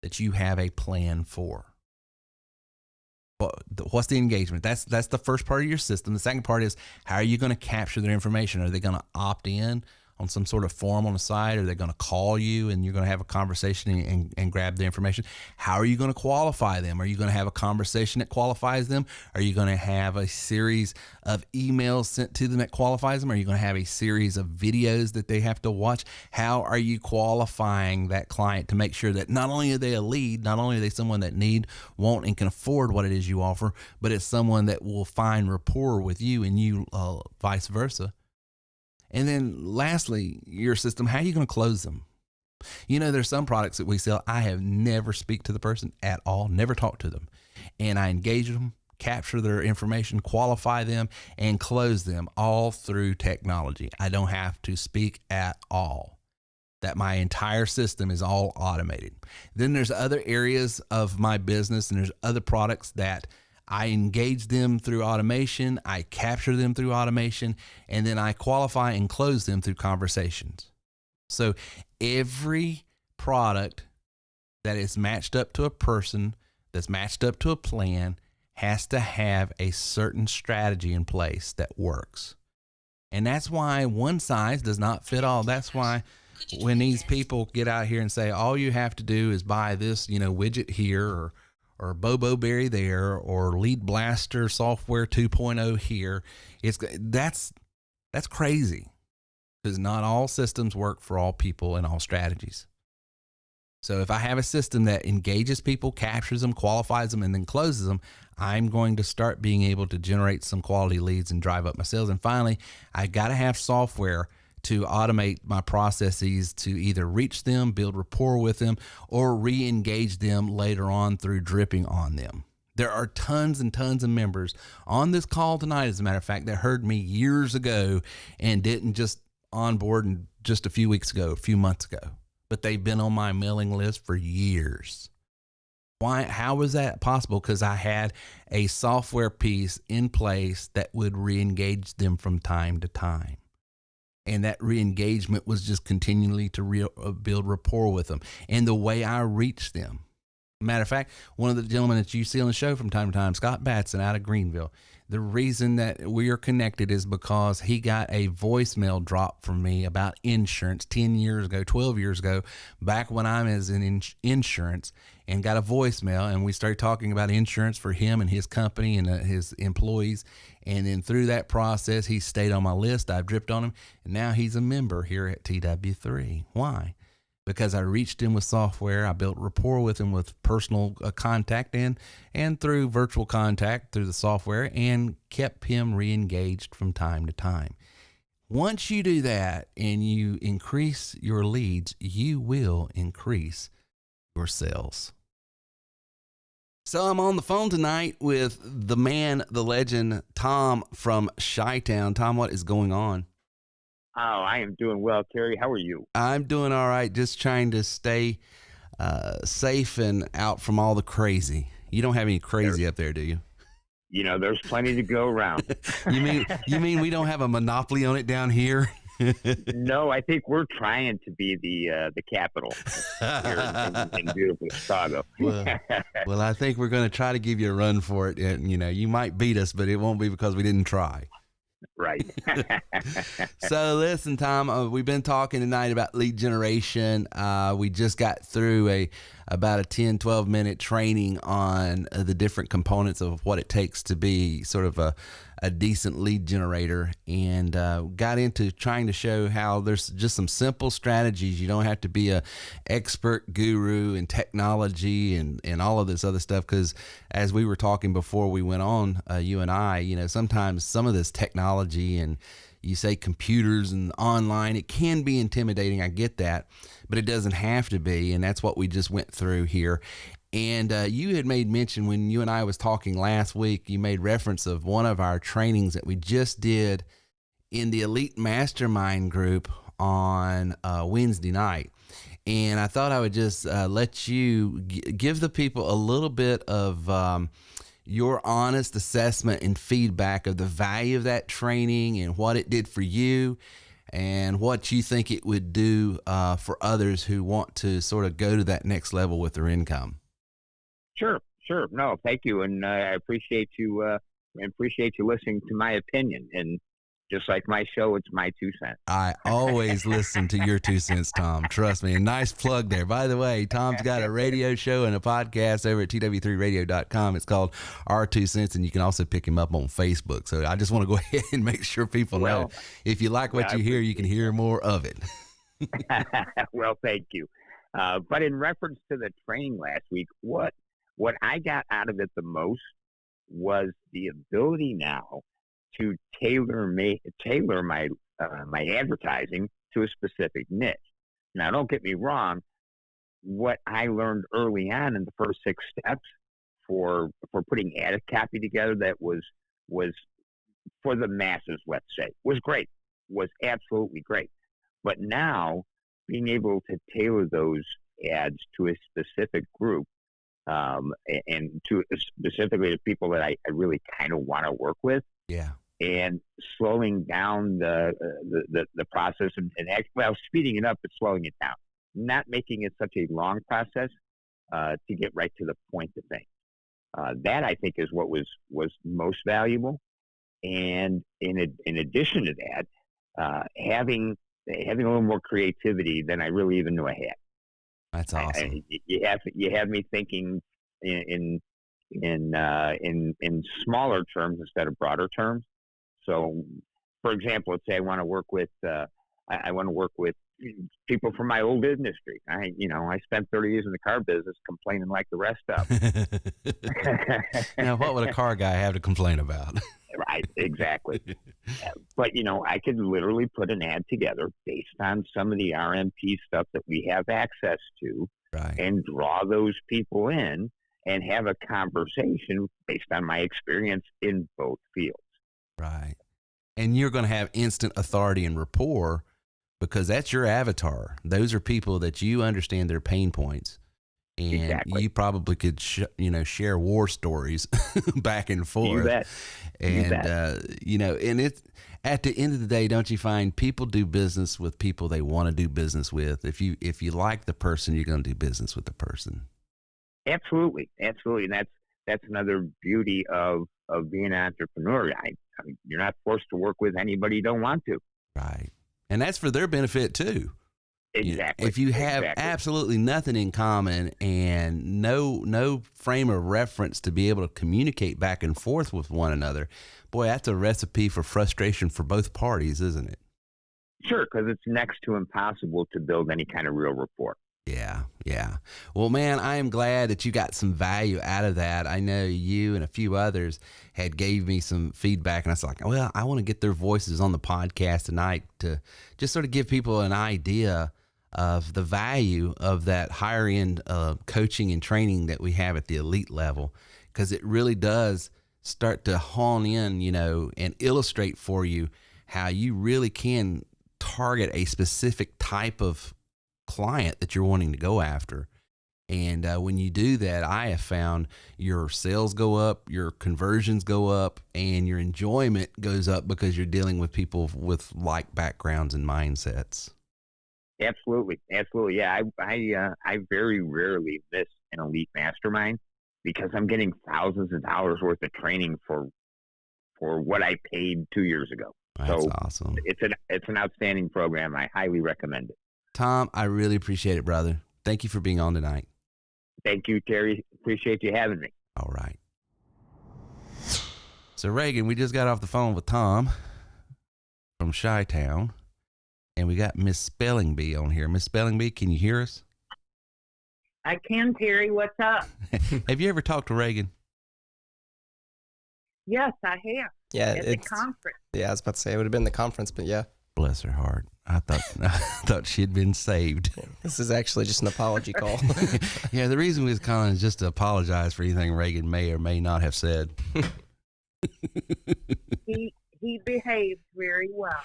that you have a plan for? What's the engagement? That's the first part of your system. The second part is, how are you going to capture their information? Are they going to opt in on some sort of form on the site? Are they going to call you and you're going to have a conversation and grab the information? How are you going to qualify them? Are you going to have a conversation that qualifies them? Are you going to have a series of emails sent to them that qualifies them? Are you going to have a series of videos that they have to watch? How are you qualifying that client to make sure that not only are they a lead, not only are they someone that need, want, and can afford what it is you offer, but it's someone that will find rapport with you and you vice versa? And then lastly, your system, how are you going to close them? There's some products that we sell, I have never speak to the person at all, never talk to them. And I engage them, capture their information, qualify them, and close them all through technology. I don't have to speak at all. That my entire system is all automated. Then there's other areas of my business, and there's other products that I engage them through automation, I capture them through automation, and then I qualify and close them through conversations. So every product that is matched up to a person, that's matched up to a plan, has to have a certain strategy in place that works. And that's why one size does not fit all. That's why when these people get out here and say, all you have to do is buy this, widget here, or Bobo Berry there, or Lead Blaster Software 2.0 here, that's crazy, because not all systems work for all people and all strategies. So if I have a system that engages people, captures them, qualifies them, and then closes them, I'm going to start being able to generate some quality leads and drive up my sales. And finally, I got to have software to automate my processes to either reach them, build rapport with them, or re-engage them later on through dripping on them. There are tons and tons of members on this call tonight, as a matter of fact, that heard me years ago and didn't just onboard just a few weeks ago, a few months ago, but they've been on my mailing list for years. Why? How was that possible? Because I had a software piece in place that would re-engage them from time to time. And that re-engagement was just continually to build rapport with them. And the way I reached them. Matter of fact, one of the gentlemen that you see on the show from time to time, Scott Batson out of Greenville, the reason that we are connected is because he got a voicemail drop from me about insurance 10 years ago, 12 years ago, back when I was in insurance, and got a voicemail, and we started talking about insurance for him and his company and his employees. And then through that process, he stayed on my list. I've dripped on him, and now he's a member here at TW3. Why? Because I reached him with software. I built rapport with him with personal contact and through virtual contact through the software, and kept him re-engaged from time to time. Once you do that and you increase your leads, you will increase your sales. So I'm on the phone tonight with the man, the legend, Tom from Chi-Town. Tom, what is going on? Oh, I am doing well, Terry. How are you? I'm doing all right, just trying to stay safe and out from all the crazy. You don't have any crazy up there, do you? You know, there's plenty to go around. You mean we don't have a monopoly on it down here? No, I think we're trying to be the capital here in beautiful Chicago. Well, I think we're going to try to give you a run for it. And, you might beat us, but it won't be because we didn't try. Right. So listen, Tom, we've been talking tonight about lead generation. We just got through about a 10, 12 minute training on the different components of what it takes to be sort of a decent lead generator, and got into trying to show how there's just some simple strategies. You don't have to be a expert guru in technology and all of this other stuff, because as we were talking before we went on, you and I, sometimes some of this technology, and you say computers and online, it can be intimidating. I get that, but it doesn't have to be, and that's what we just went through here. And you had made mention when you and I was talking last week, you made reference of one of our trainings that we just did in the Elite Mastermind group on Wednesday night. And I thought I would just let you give the people a little bit of your honest assessment and feedback of the value of that training and what it did for you, and what you think it would do for others who want to sort of go to that next level with their income. Sure. No, thank you, and I appreciate you listening to my opinion. And just like my show, it's my 2 cents. I always listen to your 2 cents, Tom. Trust me. A nice plug there. By the way, Tom's got a radio show and a podcast over at tw3radio.com. It's called Our 2 Cents, and you can also pick him up on Facebook. So I just want to go ahead and make sure people know, if you like what you hear, you can hear more of it. Well, thank you. But in reference to the training last week, what I got out of it the most was the ability now to tailor my advertising to a specific niche. Now, don't get me wrong. What I learned early on in the first 6 steps for putting ad copy together that was for the masses, let's say, was great, was absolutely great. But now being able to tailor those ads to a specific group, and to specifically to people that I really kind of want to work with. Yeah. And slowing down the process and speeding it up, but slowing it down, not making it such a long process to get right to the point of things. That I think is what was most valuable. And in addition to that, having a little more creativity than I really even knew I had. That's awesome. You have me thinking in smaller terms instead of broader terms. So, for example, let's say I want to work with people from my old industry. I spent 30 years in the car business, complaining like the rest of them. Now, what would a car guy have to complain about? Right, exactly. But, I could literally put an ad together based on some of the RMP stuff that we have access to, right, and draw those people in and have a conversation based on my experience in both fields. Right. And you're going to have instant authority and rapport because that's your avatar. Those are people that you understand their pain points. And exactly. You probably could, share war stories back and forth. You bet. And, and it's at the end of the day, don't you find people do business with people they want to do business with? If you like the person, you're going to do business with the person. Absolutely. And that's another beauty of being an entrepreneur. I mean, you're not forced to work with anybody you don't want to. Right. And that's for their benefit too. Exactly. If you have absolutely nothing in common and no frame of reference to be able to communicate back and forth with one another, boy, that's a recipe for frustration for both parties, isn't it? Sure, because it's next to impossible to build any kind of real rapport. Yeah, yeah. Well, man, I am glad that you got some value out of that. I know you and a few others had gave me some feedback, and I was like, well, I want to get their voices on the podcast tonight to just sort of give people an idea of the value of that higher end coaching and training that we have at the elite level, because it really does start to hone in, and illustrate for you how you really can target a specific type of client that you're wanting to go after. And when you do that, I have found your sales go up, your conversions go up, and your enjoyment goes up because you're dealing with people with like backgrounds and mindsets. Absolutely. Yeah, I very rarely miss an elite mastermind because I'm getting thousands of dollars worth of training for what I paid 2 years ago. That's so awesome. It's an outstanding program. I highly recommend it. Tom, I really appreciate it, brother. Thank you for being on tonight. Thank you, Terry. Appreciate you having me. All right. So, Reagan, we just got off the phone with Tom from Chi-Town, and we got Miss Spelling Bee on here. Miss Spelling Bee, can you hear us? I can, Terry. What's up? Have you ever talked to Reagan? Yes, I have. Yeah, at the conference. Yeah, I was about to say it would have been the conference, but yeah. Bless her heart. I thought she'd been saved. This is actually just an apology call. Yeah, the reason we was calling is just to apologize for anything Reagan may or may not have said. He behaved very well.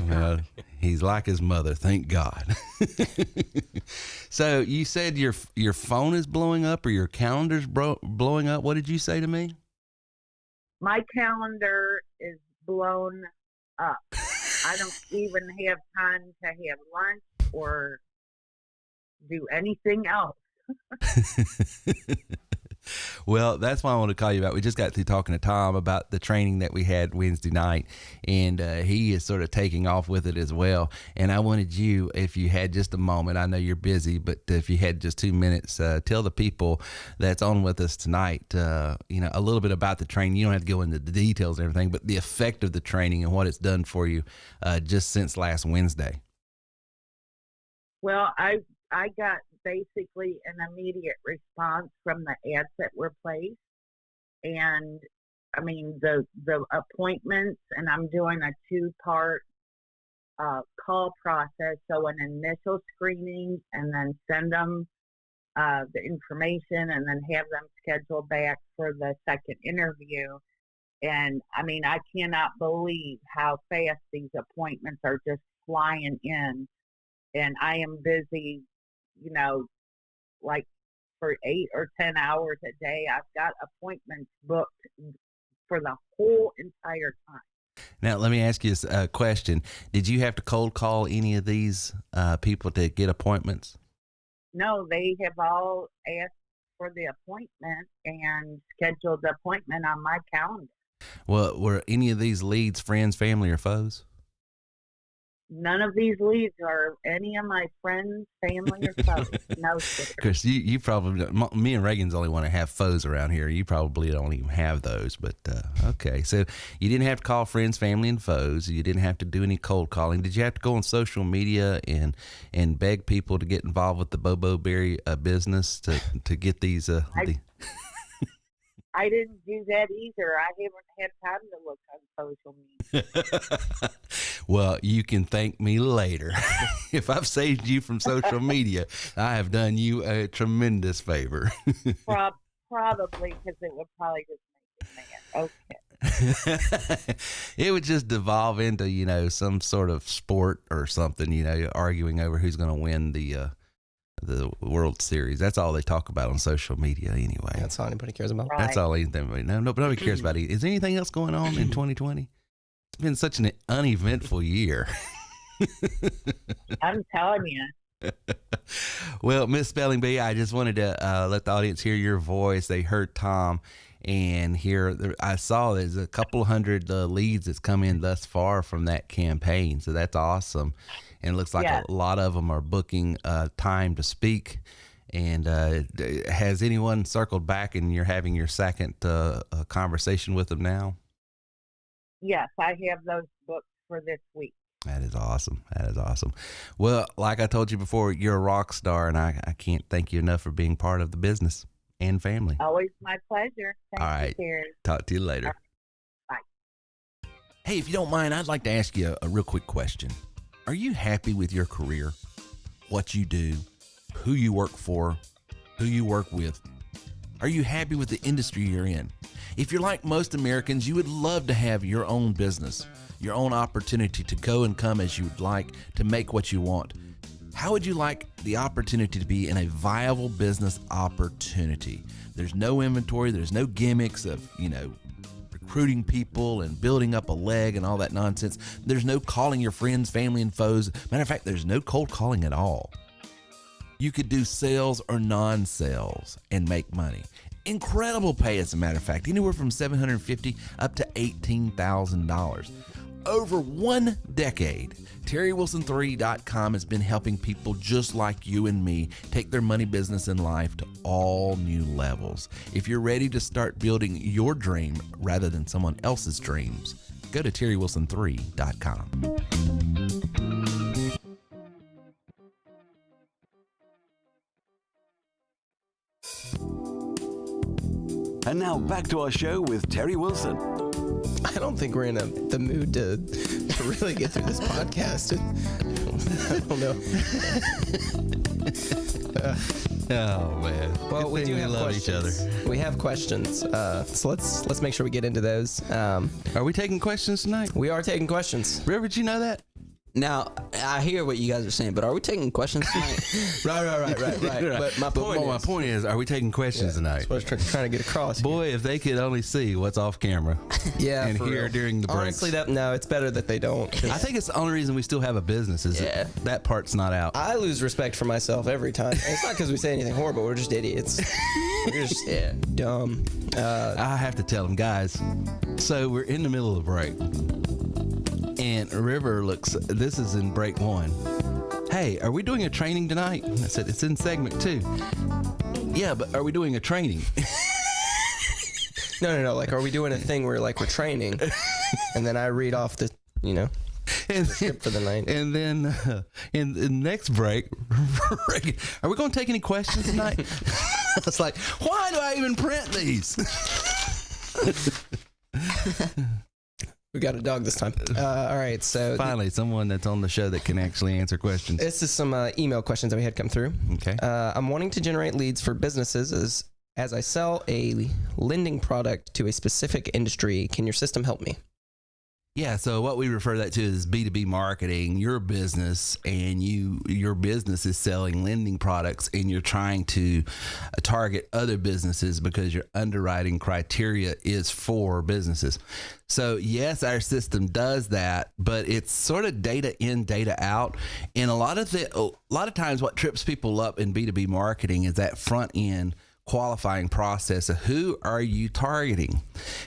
Well, he's like his mother, thank God. So you said your phone is blowing up, or your calendar's blowing up. What did you say to me? My calendar is blown up. I don't even have time to have lunch or do anything else. Well, that's why I want to call you about. We just got through talking to Tom about the training that we had Wednesday night, and he is sort of taking off with it as well. And I wanted you, if you had just a moment, I know you're busy, but if you had just 2 minutes, tell the people that's on with us tonight, a little bit about the training. You don't have to go into the details and everything, but the effect of the training and what it's done for you just since last Wednesday. Well, I got basically an immediate response from the ads that were placed, and I mean the appointments, and I'm doing a 2-part call process, so an initial screening and then send them the information and then have them scheduled back for the second interview. And I mean, I cannot believe how fast these appointments are just flying in, and I am busy, like for 8 or 10 hours a day. I've got appointments booked for the whole entire time. Now, let me ask you a question. Did you have to cold call any of these people to get appointments? No, they have all asked for the appointment and scheduled the appointment on my calendar. Well, were any of these leads friends, family, or foes? None of these leads are any of my friends, family, or foes. No, sir. Because you probably, me and Reagan's only want to have foes around here. You probably don't even have those, but okay. So you didn't have to call friends, family, and foes. You didn't have to do any cold calling. Did you have to go on social media and beg people to get involved with the Bobo Berry business to get these? I didn't do that either. I haven't had time to look on social media. Well, you can thank me later. If I've saved you from social media, I have done you a tremendous favor. Probably, because it would probably just make it mad. Okay. It would just devolve into, some sort of sport or something, arguing over who's going to win the World Series. That's all they talk about on social media anyway. That's all anybody cares about. Right. That's all anybody. Nobody cares about it. Is there anything else going on in 2020? It's been such an uneventful year. I'm telling you. Well, Miss Spelling Bee, I just wanted to let the audience hear your voice. They heard Tom, and I saw there's a couple hundred leads that's come in thus far from that campaign. So that's awesome. And it looks like a lot of them are booking time to speak. And has anyone circled back and you're having your second conversation with them now? Yes, I have those booked for this week. That is awesome. That is awesome. Well, like I told you before, you're a rock star, and I can't thank you enough for being part of the business and family. Always my pleasure. Thank All right. you, Terry. Talk to you later. Bye. Hey, if you don't mind, I'd like to ask you a real quick question. Are you happy with your career, what you do, who you work for, who you work with? Are you happy with the industry you're in? If you're like most Americans, you would love to have your own business, your own opportunity to go and come as you would like, to make what you want. How would you like the opportunity to be in a viable business opportunity? There's no inventory, there's no gimmicks of, recruiting people and building up a leg and all that nonsense. There's no calling your friends, family, and foes. Matter of fact, there's no cold calling at all. You could do sales or non-sales and make money. Incredible pay, as a matter of fact, anywhere from $750 up to $18,000. Over 1 decade, TerryWilson3.com has been helping people just like you and me take their money, business, and life to all new levels. If you're ready to start building your dream rather than someone else's dreams, go to TerryWilson3.com. And now back to our show with Terry Wilson. I don't think we're in the mood to really get through this podcast. I don't know. Oh man! Well, we do have love questions. each other. We have questions, so let's make sure we get into those. Are we taking questions tonight? We are taking questions. River, did you know that? Now, I hear what you guys are saying, but are we taking questions tonight? Right. But my point is, are we taking questions tonight? That's what I was trying to get across. Boy, if they could only see what's off camera. Yeah, and hear during the breaks. Honestly, it's better that they don't. I think it's the only reason we still have a business is that part's not out. I lose respect for myself every time. And it's not because we say anything horrible. We're just idiots. We're just dumb. I have to tell them, guys. So we're in the middle of break. And River this is in break 1. Hey, are we doing a training tonight? I said, it's in segment 2. Yeah, but are we doing a training? No. Like, are we doing a thing where, like, we're training? And then I read off the script for the night. And then in the next break, are we going to take any questions tonight? It's like, why do I even print these? We got a dog this time. All right, so finally, someone that's on the show that can actually answer questions. This is some email questions that we had come through. Okay. I'm wanting to generate leads for businesses as I sell a lending product to a specific industry. Can your system help me? Yeah, so what we refer that to is B2B marketing. Your business and your business is selling lending products, and you're trying to target other businesses because your underwriting criteria is for businesses. So yes, our system does that, but it's sort of data in, data out. And a lot of times what trips people up in B2B marketing is that front end qualifying process of who are you targeting,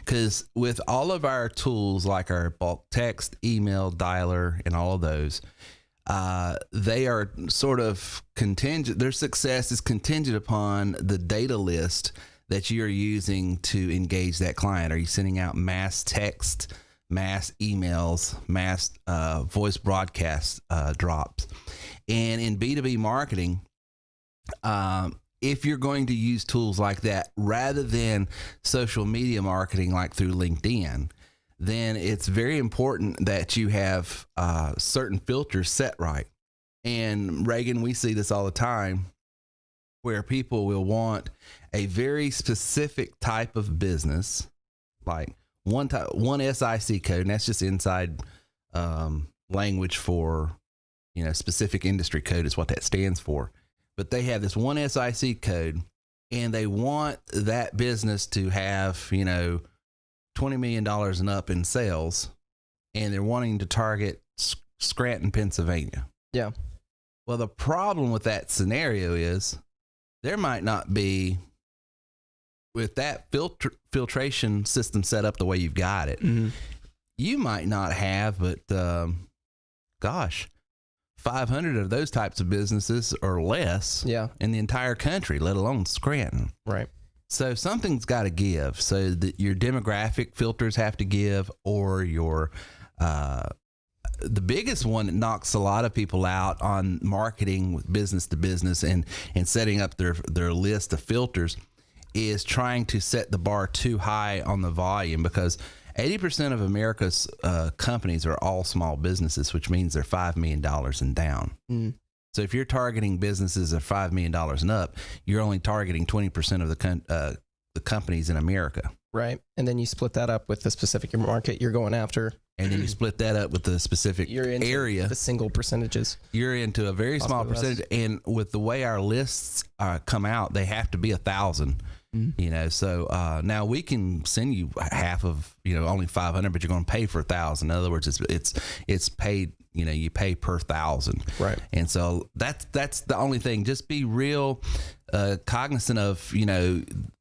because with all of our tools like our bulk text, email, dialer, and all of those, they are sort of contingent. Their success is contingent upon the data list that you're using to engage that client. Are you sending out mass text, mass emails, mass voice broadcast drops? And in B2B marketing, if you're going to use tools like that rather than social media marketing like through LinkedIn, then it's very important that you have certain filters set right. And Reagan, we see this all the time where people will want a very specific type of business, like one SIC code, and that's just inside language for, specific industry code is what that stands for. But they have this one SIC code, and they want that business to have, $20 million and up in sales, and they're wanting to target Scranton, Pennsylvania. Yeah. Well, the problem with that scenario is there might not be, with that filtration system set up the way you've got it, you might not have, but 500 of those types of businesses or less in the entire country, let alone Scranton. Right. So something's got to give. So that your demographic filters have to give, or your the biggest one that knocks a lot of people out on marketing with business to business and setting up their list of filters is trying to set the bar too high on the volume, because 80% of America's companies are all small businesses, which means they're $5 million and down. So if you're targeting businesses of $5 million and up, you're only targeting 20% of the companies in America. Right. And then you split that up with the specific market you're going after. And then you split that up with the specific area. The single percentages. You're into a very small percentage. And with the way our lists come out, they have to be 1,000. You know, so now we can send you half of, only 500, but you're going to pay for 1,000. In other words, it's paid. You pay per 1,000. Right. And so that's the only thing. Just be real cognizant of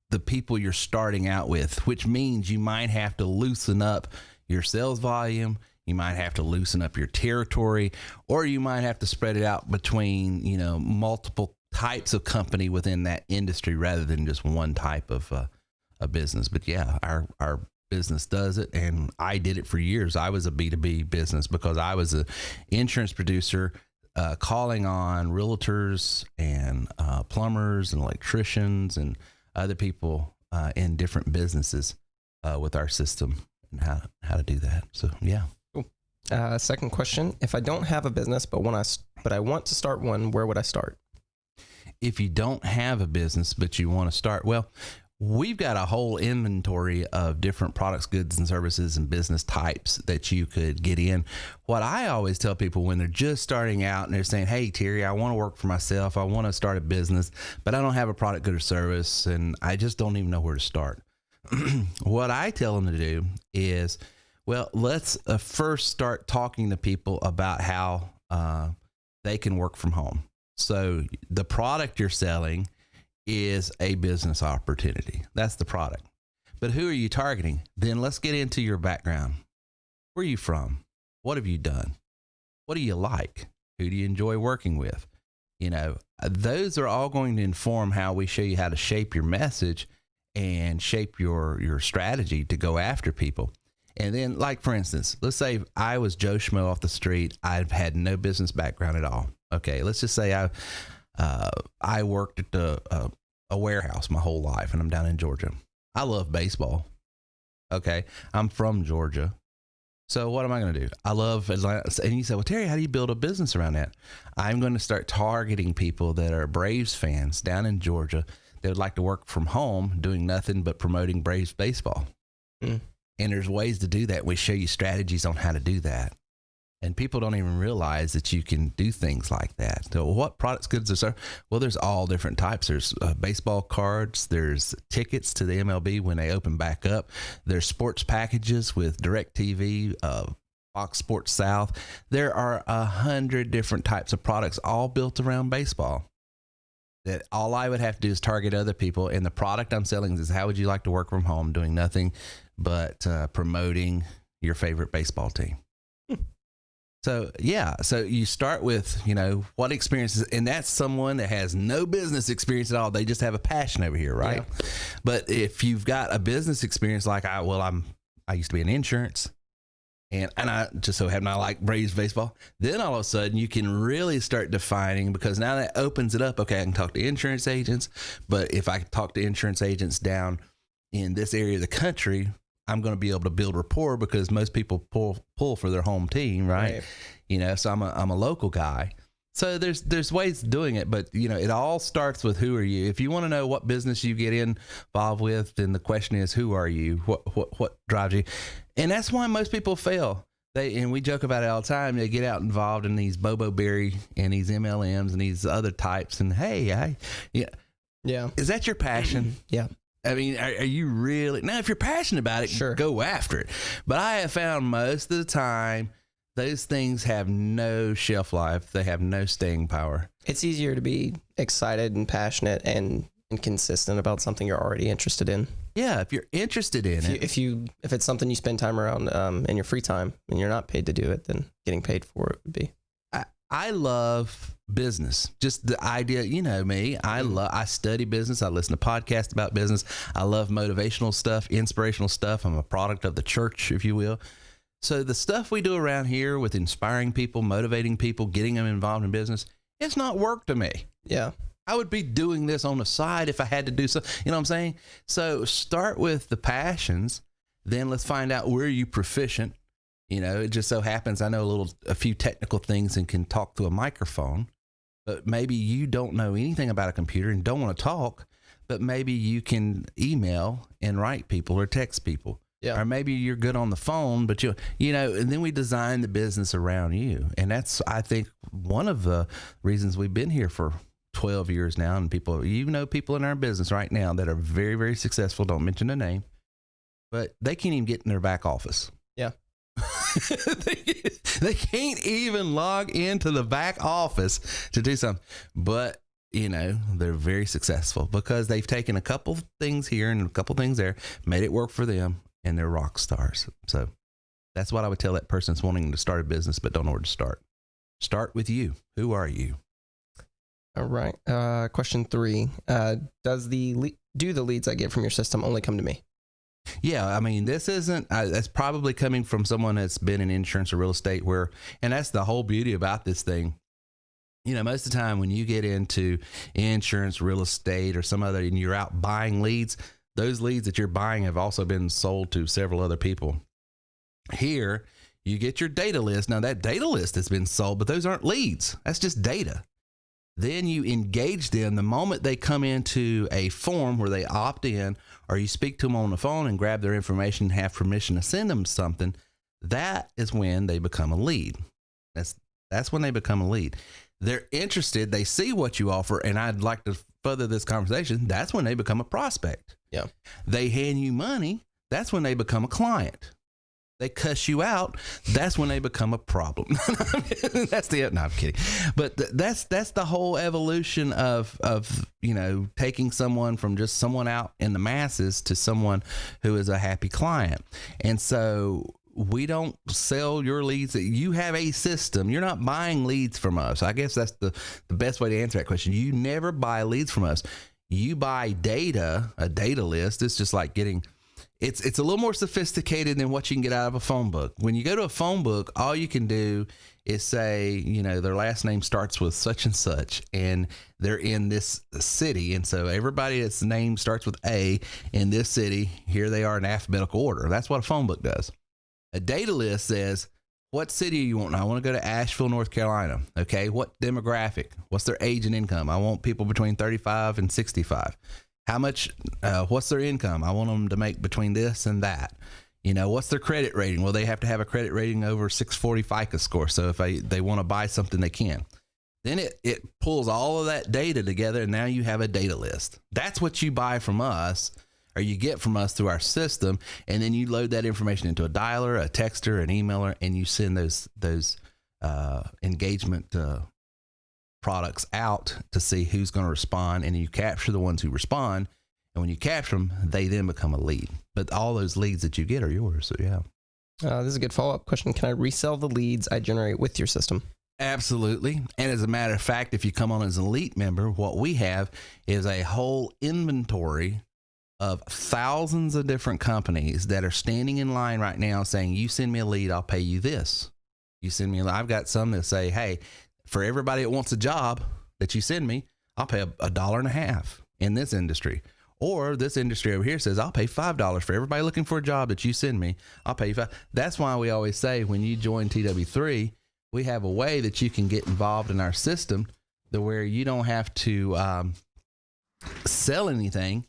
the people you're starting out with, which means you might have to loosen up your sales volume. You might have to loosen up your territory, or you might have to spread it out between multiple types of company within that industry rather than just one type of a business. But yeah, our business does it, and I did it for years. I was a B2B business because I was an insurance producer calling on realtors and plumbers and electricians and other people in different businesses with our system and how to do that. So yeah. Cool. Second question: if I don't have a business but I want to start one, where would I start? If you don't have a business but you want to start, well, we've got a whole inventory of different products, goods, and services and business types that you could get in. What I always tell people when they're just starting out and they're saying, hey, Terry, I want to work for myself. I want to start a business, but I don't have a product, good, or service, and I just don't even know where to start. What I tell them to do is, well, let's first start talking to people about how they can work from home. So the product you're selling is a business opportunity. That's the product. But who are you targeting? Then let's get into your background. Where are you from? What have you done? What do you like? Who do you enjoy working with? Those are all going to inform how we show you how to shape your message and shape your strategy to go after people. And then, like, for instance, let's say I was Joe Schmo off the street. I've had no business background at all. Okay, let's just say I worked at a warehouse my whole life, and I'm down in Georgia. I love baseball. Okay, I'm from Georgia. So what am I going to do? I love Atlanta. And you say, well, Terry, how do you build a business around that? I'm going to start targeting people that are Braves fans down in Georgia that would like to work from home doing nothing but promoting Braves baseball. And there's ways to do that. We show you strategies on how to do that. And people don't even realize that you can do things like that. So what products, goods, or services? Well, there's all different types. There's baseball cards. There's tickets to the MLB when they open back up. There's sports packages with DirecTV, Fox Sports South. There are 100 different types of products, all built around baseball. That all I would have to do is target other people. And the product I'm selling is, how would you like to work from home doing nothing but promoting your favorite baseball team? So, yeah. So you start with, what experiences, and that's someone that has no business experience at all. They just have a passion over here, right? Yeah. But if you've got a business experience like I used to be in insurance, and I just so happen I like Braves baseball, then all of a sudden you can really start defining, because now that opens it up. Okay, I can talk to insurance agents, but if I talk to insurance agents down in this area of the country, I'm going to be able to build rapport, because most people pull for their home team, right? So I'm a local guy. So there's ways of doing it, but it all starts with, who are you? If you want to know what business you get involved with, then the question is, who are you? What drives you? And that's why most people fail. And we joke about it all the time. They get out involved in these Bobo Berry and these MLMs and these other types, and yeah. Is that your passion? Yeah. I mean, are you really? Now, if you're passionate about it, sure, go after it. But I have found most of the time, those things have no shelf life. They have no staying power. It's easier to be excited and passionate and consistent about something you're already interested in. Yeah, if you're interested in it. If it's something you spend time around in your free time and you're not paid to do it, then getting paid for it would be. I love business. Just the idea, me, I study business. I listen to podcasts about business. I love motivational stuff, inspirational stuff. I'm a product of the church, if you will. So the stuff we do around here with inspiring people, motivating people, getting them involved in business, it's not work to me. Yeah. I would be doing this on the side if I had to do so. You know what I'm saying? So start with the passions, then let's find out where you proficient. You know, it just so happens I know a few technical things and can talk through a microphone, but maybe you don't know anything about a computer and don't want to talk, but maybe you can email and write people or text people. Yeah. Or maybe you're good on the phone, but you know, and then we design the business around you. And that's, I think, one of the reasons we've been here for 12 years now. And people in our business right now that are very, very successful. Don't mention the name, but they can't even get in their back office. Yeah. They can't even log into the back office to do something, but you know, they're very successful because they've taken a couple things here and a couple things there, made it work for them, and they're rock stars. So that's what I would tell that person that's wanting to start a business but don't know where to start. Start with you. Who are you? All right. Question 3. Do the leads I get from your system only come to me? Yeah, I mean, this isn't, that's probably coming from someone that's been in insurance or real estate and that's the whole beauty about this thing. You know, most of the time when you get into insurance, real estate, or some other, and you're out buying leads, those leads that you're buying have also been sold to several other people. Here, you get your data list. Now, that data list has been sold, but those aren't leads. That's just data. Then you engage them the moment they come into a form where they opt in, or you speak to them on the phone and grab their information and have permission to send them something. That is when they become a lead. That's when they become a lead. They're interested. They see what you offer, and I'd like to further this conversation. That's when they become a prospect. Yeah. They hand you money. That's when they become a client. They cuss you out. That's when they become a problem. That's the, no, I'm kidding. But that's the whole evolution of, you know, taking someone from just someone out in the masses to someone who is a happy client. And so we don't sell your leads. You have a system. You're not buying leads from us. I guess that's the best way to answer that question. You never buy leads from us. You buy data, a data list. It's just like getting, it's a little more sophisticated than what you can get out of a phone book. When you go to a phone book, all you can do is say, you know, their last name starts with such and such, and they're in this city. And so everybody that's name starts with A in this city, here they are in alphabetical order. That's what a phone book does. A data list says, what city you want? I want to go to Asheville, North Carolina. Okay. What demographic? What's their age and income? I want people between 35 and 65. How much, what's their income? I want them to make between this and that. You know, what's their credit rating? Well, they have to have a credit rating over 640 FICO score. So if they want to buy something, they can. Then it pulls all of that data together, and now you have a data list. That's what you buy from us, or you get from us through our system, and then you load that information into a dialer, a texter, an emailer, and you send those engagement products out to see who's going to respond, and you capture the ones who respond. And when you capture them, they then become a lead. But all those leads that you get are yours. So yeah. This is a good follow-up question. Can I resell the leads I generate with your system? Absolutely. And as a matter of fact, if you come on as an elite member, what we have is a whole inventory of thousands of different companies that are standing in line right now saying, you send me a lead, I'll pay you this. You send me I've got some that say, hey, for everybody that wants a job that you send me, I'll pay $1.50 in this industry. Or this industry over here says, I'll pay $5 for everybody looking for a job that you send me. I'll pay you $5. That's why we always say when you join TW3, we have a way that you can get involved in our system to where you don't have to sell anything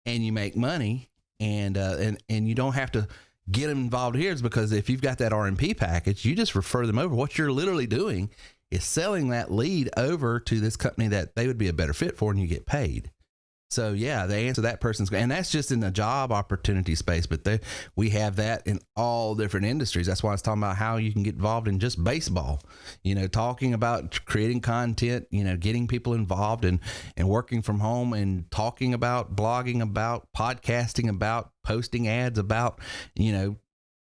and you make money, and you don't have to get them involved here. It's because if you've got that RMP package, you just refer them over. What you're literally doing is selling that lead over to this company that they would be a better fit for, and you get paid. So yeah, they answer that person's, and that's just in the job opportunity space, but we have that in all different industries. That's why I was talking about how you can get involved in just baseball, you know, talking about creating content, you know, getting people involved and working from home and talking about, blogging about, podcasting about, posting ads about, you know,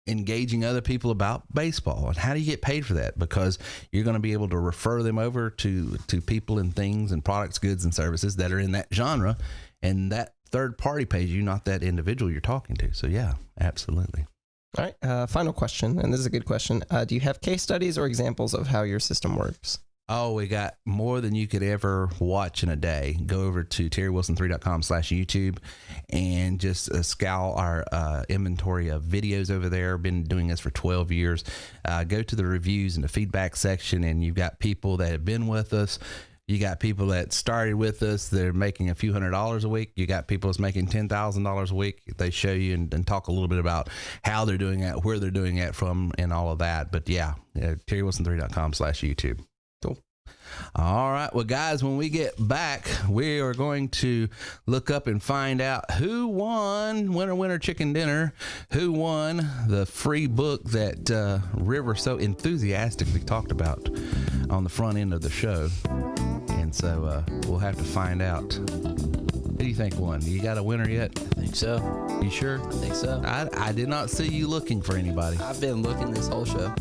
engaging other people about baseball. And how do you get paid for that? Because you're going to be able to refer them over to people and things and products, goods and services that are in that genre, and that third party pays you, not that individual you're talking to. So yeah, absolutely. All right. Final question, and this is a good question. Do you have case studies or examples of how your system works? Oh, we got more than you could ever watch in a day. Go over to terrywilson3.com/YouTube and just scour our inventory of videos over there. Been doing this for 12 years. Go to the reviews and the feedback section, and you've got people that have been with us. You got people that started with us. They're making a few $100s a week. You got people that's making $10,000 a week. They show you and talk a little bit about how they're doing it, where they're doing it from, and all of that. But yeah, terrywilson3.com/YouTube. Cool. All right. Well, guys, when we get back, we are going to look up and find out who won Winner Chicken Dinner, who won the free book that River so enthusiastically talked about on the front end of the show. And so we'll have to find out. Who do you think won? You got a winner yet? I think so. You sure? I think so. I did not see you looking for anybody. I've been looking this whole show.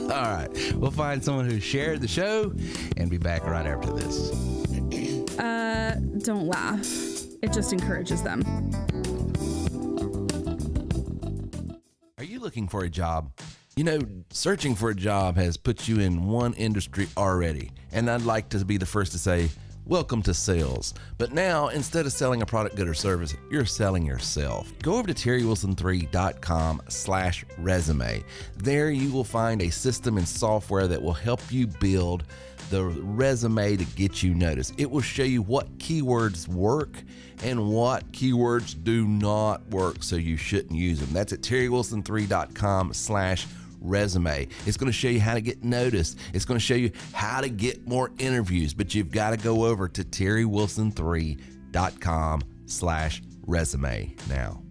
All right. We'll find someone who shared the show and be back right after this. Don't laugh. It just encourages them. Are you looking for a job? You know, searching for a job has put you in one industry already. And I'd like to be the first to say, welcome to sales. But now, instead of selling a product, good, or service, you're selling yourself. Go over to terrywilson3.com/resume. There you will find a system and software that will help you build the resume to get you noticed. It will show you what keywords work and what keywords do not work, so you shouldn't use them. That's at terrywilson3.com/resume. It's going to show you how to get noticed. It's going to show you how to get more interviews, but you've got to go over to terrywilson3.com/resume now.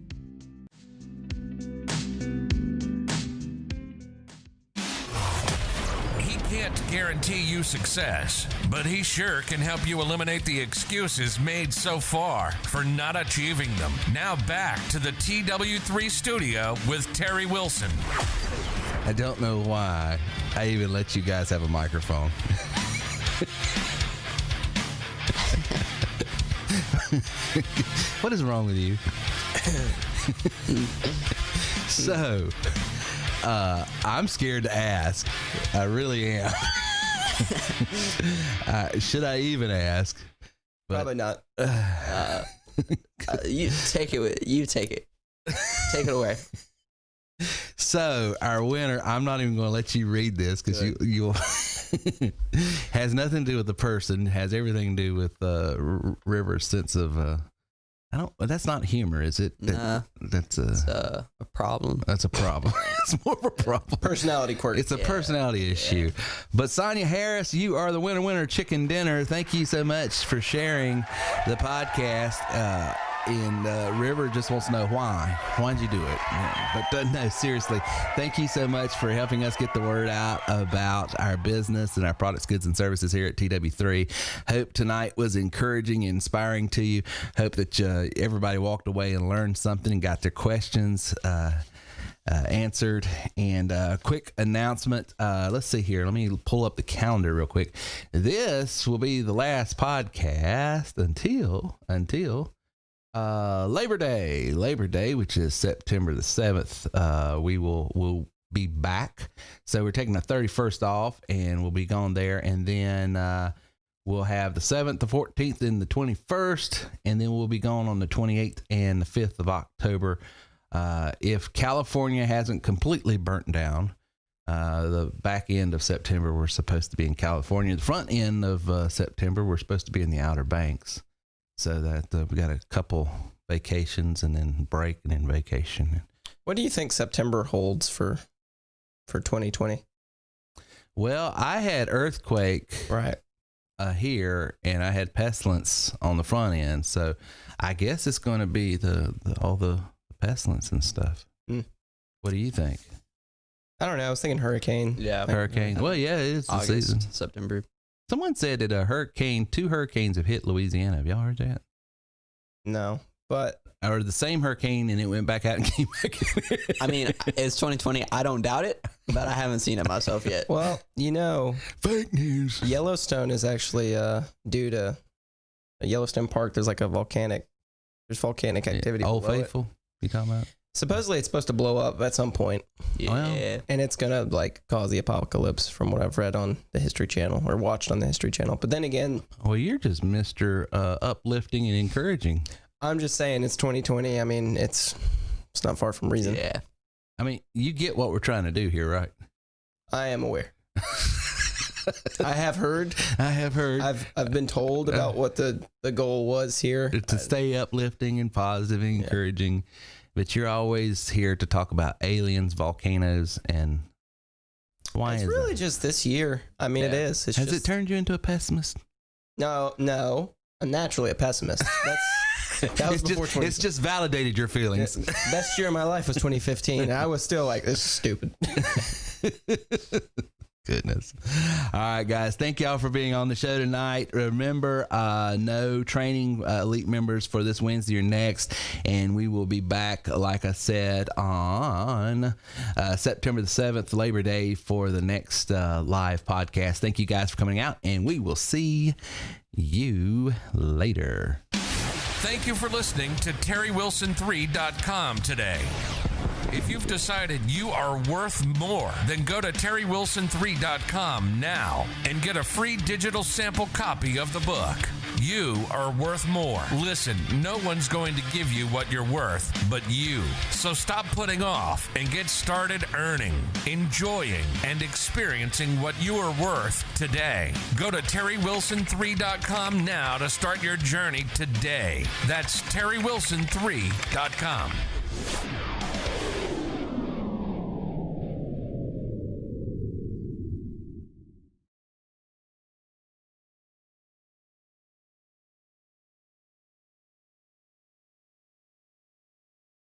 He can't guarantee you success, but he sure can help you eliminate the excuses made so far for not achieving them. Now back to the TW3 studio with Terry Wilson. I don't know why I even let you guys have a microphone. What is wrong with you? So, I'm scared to ask. I really am. Should I even ask? Probably not. You take it. Take it away. So our winner, I'm not even going to let you read this because you'll has nothing to do with the person. Has everything to do with River's sense of that's not humor, is it? Nah, that's a problem. That's a problem. It's more of a problem. Personality quirk. It's a personality issue. But Sonia Harris, you are the winner chicken dinner. Thank you so much for sharing the podcast. And River just wants to know why. Why'd you do it? But no, seriously, thank you so much for helping us get the word out about our business and our products, goods, and services here at TW3. Hope tonight was encouraging and inspiring to you. Hope that everybody walked away and learned something and got their questions answered. And quick announcement. Let's see here. Let me pull up the calendar real quick. This will be the last podcast until Labor Day, which is September the 7th. We'll be back. So we're taking the 31st off and we'll be gone there. And then we'll have the 7th, the 14th, and the 21st. And then we'll be gone on the 28th and the 5th of October. If California hasn't completely burnt down, the back end of September, we're supposed to be in California. The front end of September, we're supposed to be in the Outer Banks. So that we got a couple vacations and then break and then vacation. What do you think September holds for 2020? Well, I had earthquake here, and I had pestilence on the front end. So I guess it's going to be all the pestilence and stuff. What do you think? I don't know. I was thinking hurricane. Yeah, hurricane. Well, yeah, it is the season. September. Someone said that two hurricanes have hit Louisiana. Have y'all heard that? No, but or the same hurricane and it went back out and came back. I mean, it's 2020. I don't doubt it, but I haven't seen it myself yet. Well, fake news. Yellowstone is actually due to Yellowstone Park. There's like volcanic activity. Old Faithful. You talking about? Supposedly it's supposed to blow up at some point. Yeah. Well, and it's going to like cause the apocalypse from what I've read on the History Channel or watched on the History Channel. But then again, well, you're just Mr. Uplifting and encouraging. I'm just saying it's 2020. I mean, it's not far from reason. Yeah. I mean, you get what we're trying to do here, right? I am aware. I have heard. I've been told about what the goal was here. To stay uplifting and positive and encouraging. But you're always here to talk about aliens, volcanoes, and why it's is really that? Just this year. I mean, it is. Has it turned you into a pessimist? No. I'm naturally a pessimist. That was before 20. It's just validated your feelings. Best year of my life was 2015. And I was still like, this is stupid. Goodness. All right, guys. Thank y'all for being on the show tonight. Remember, no training elite members for this Wednesday or next. And we will be back, like I said, on September the 7th, Labor Day, for the next live podcast. Thank you guys for coming out, and we will see you later. Thank you for listening to TerryWilson3.com today. If you've decided you are worth more, then go to TerryWilson3.com now and get a free digital sample copy of the book. You are worth more. Listen, no one's going to give you what you're worth but you. So stop putting off and get started earning, enjoying, and experiencing what you are worth today. Go to TerryWilson3.com now to start your journey today. That's TerryWilson3.com.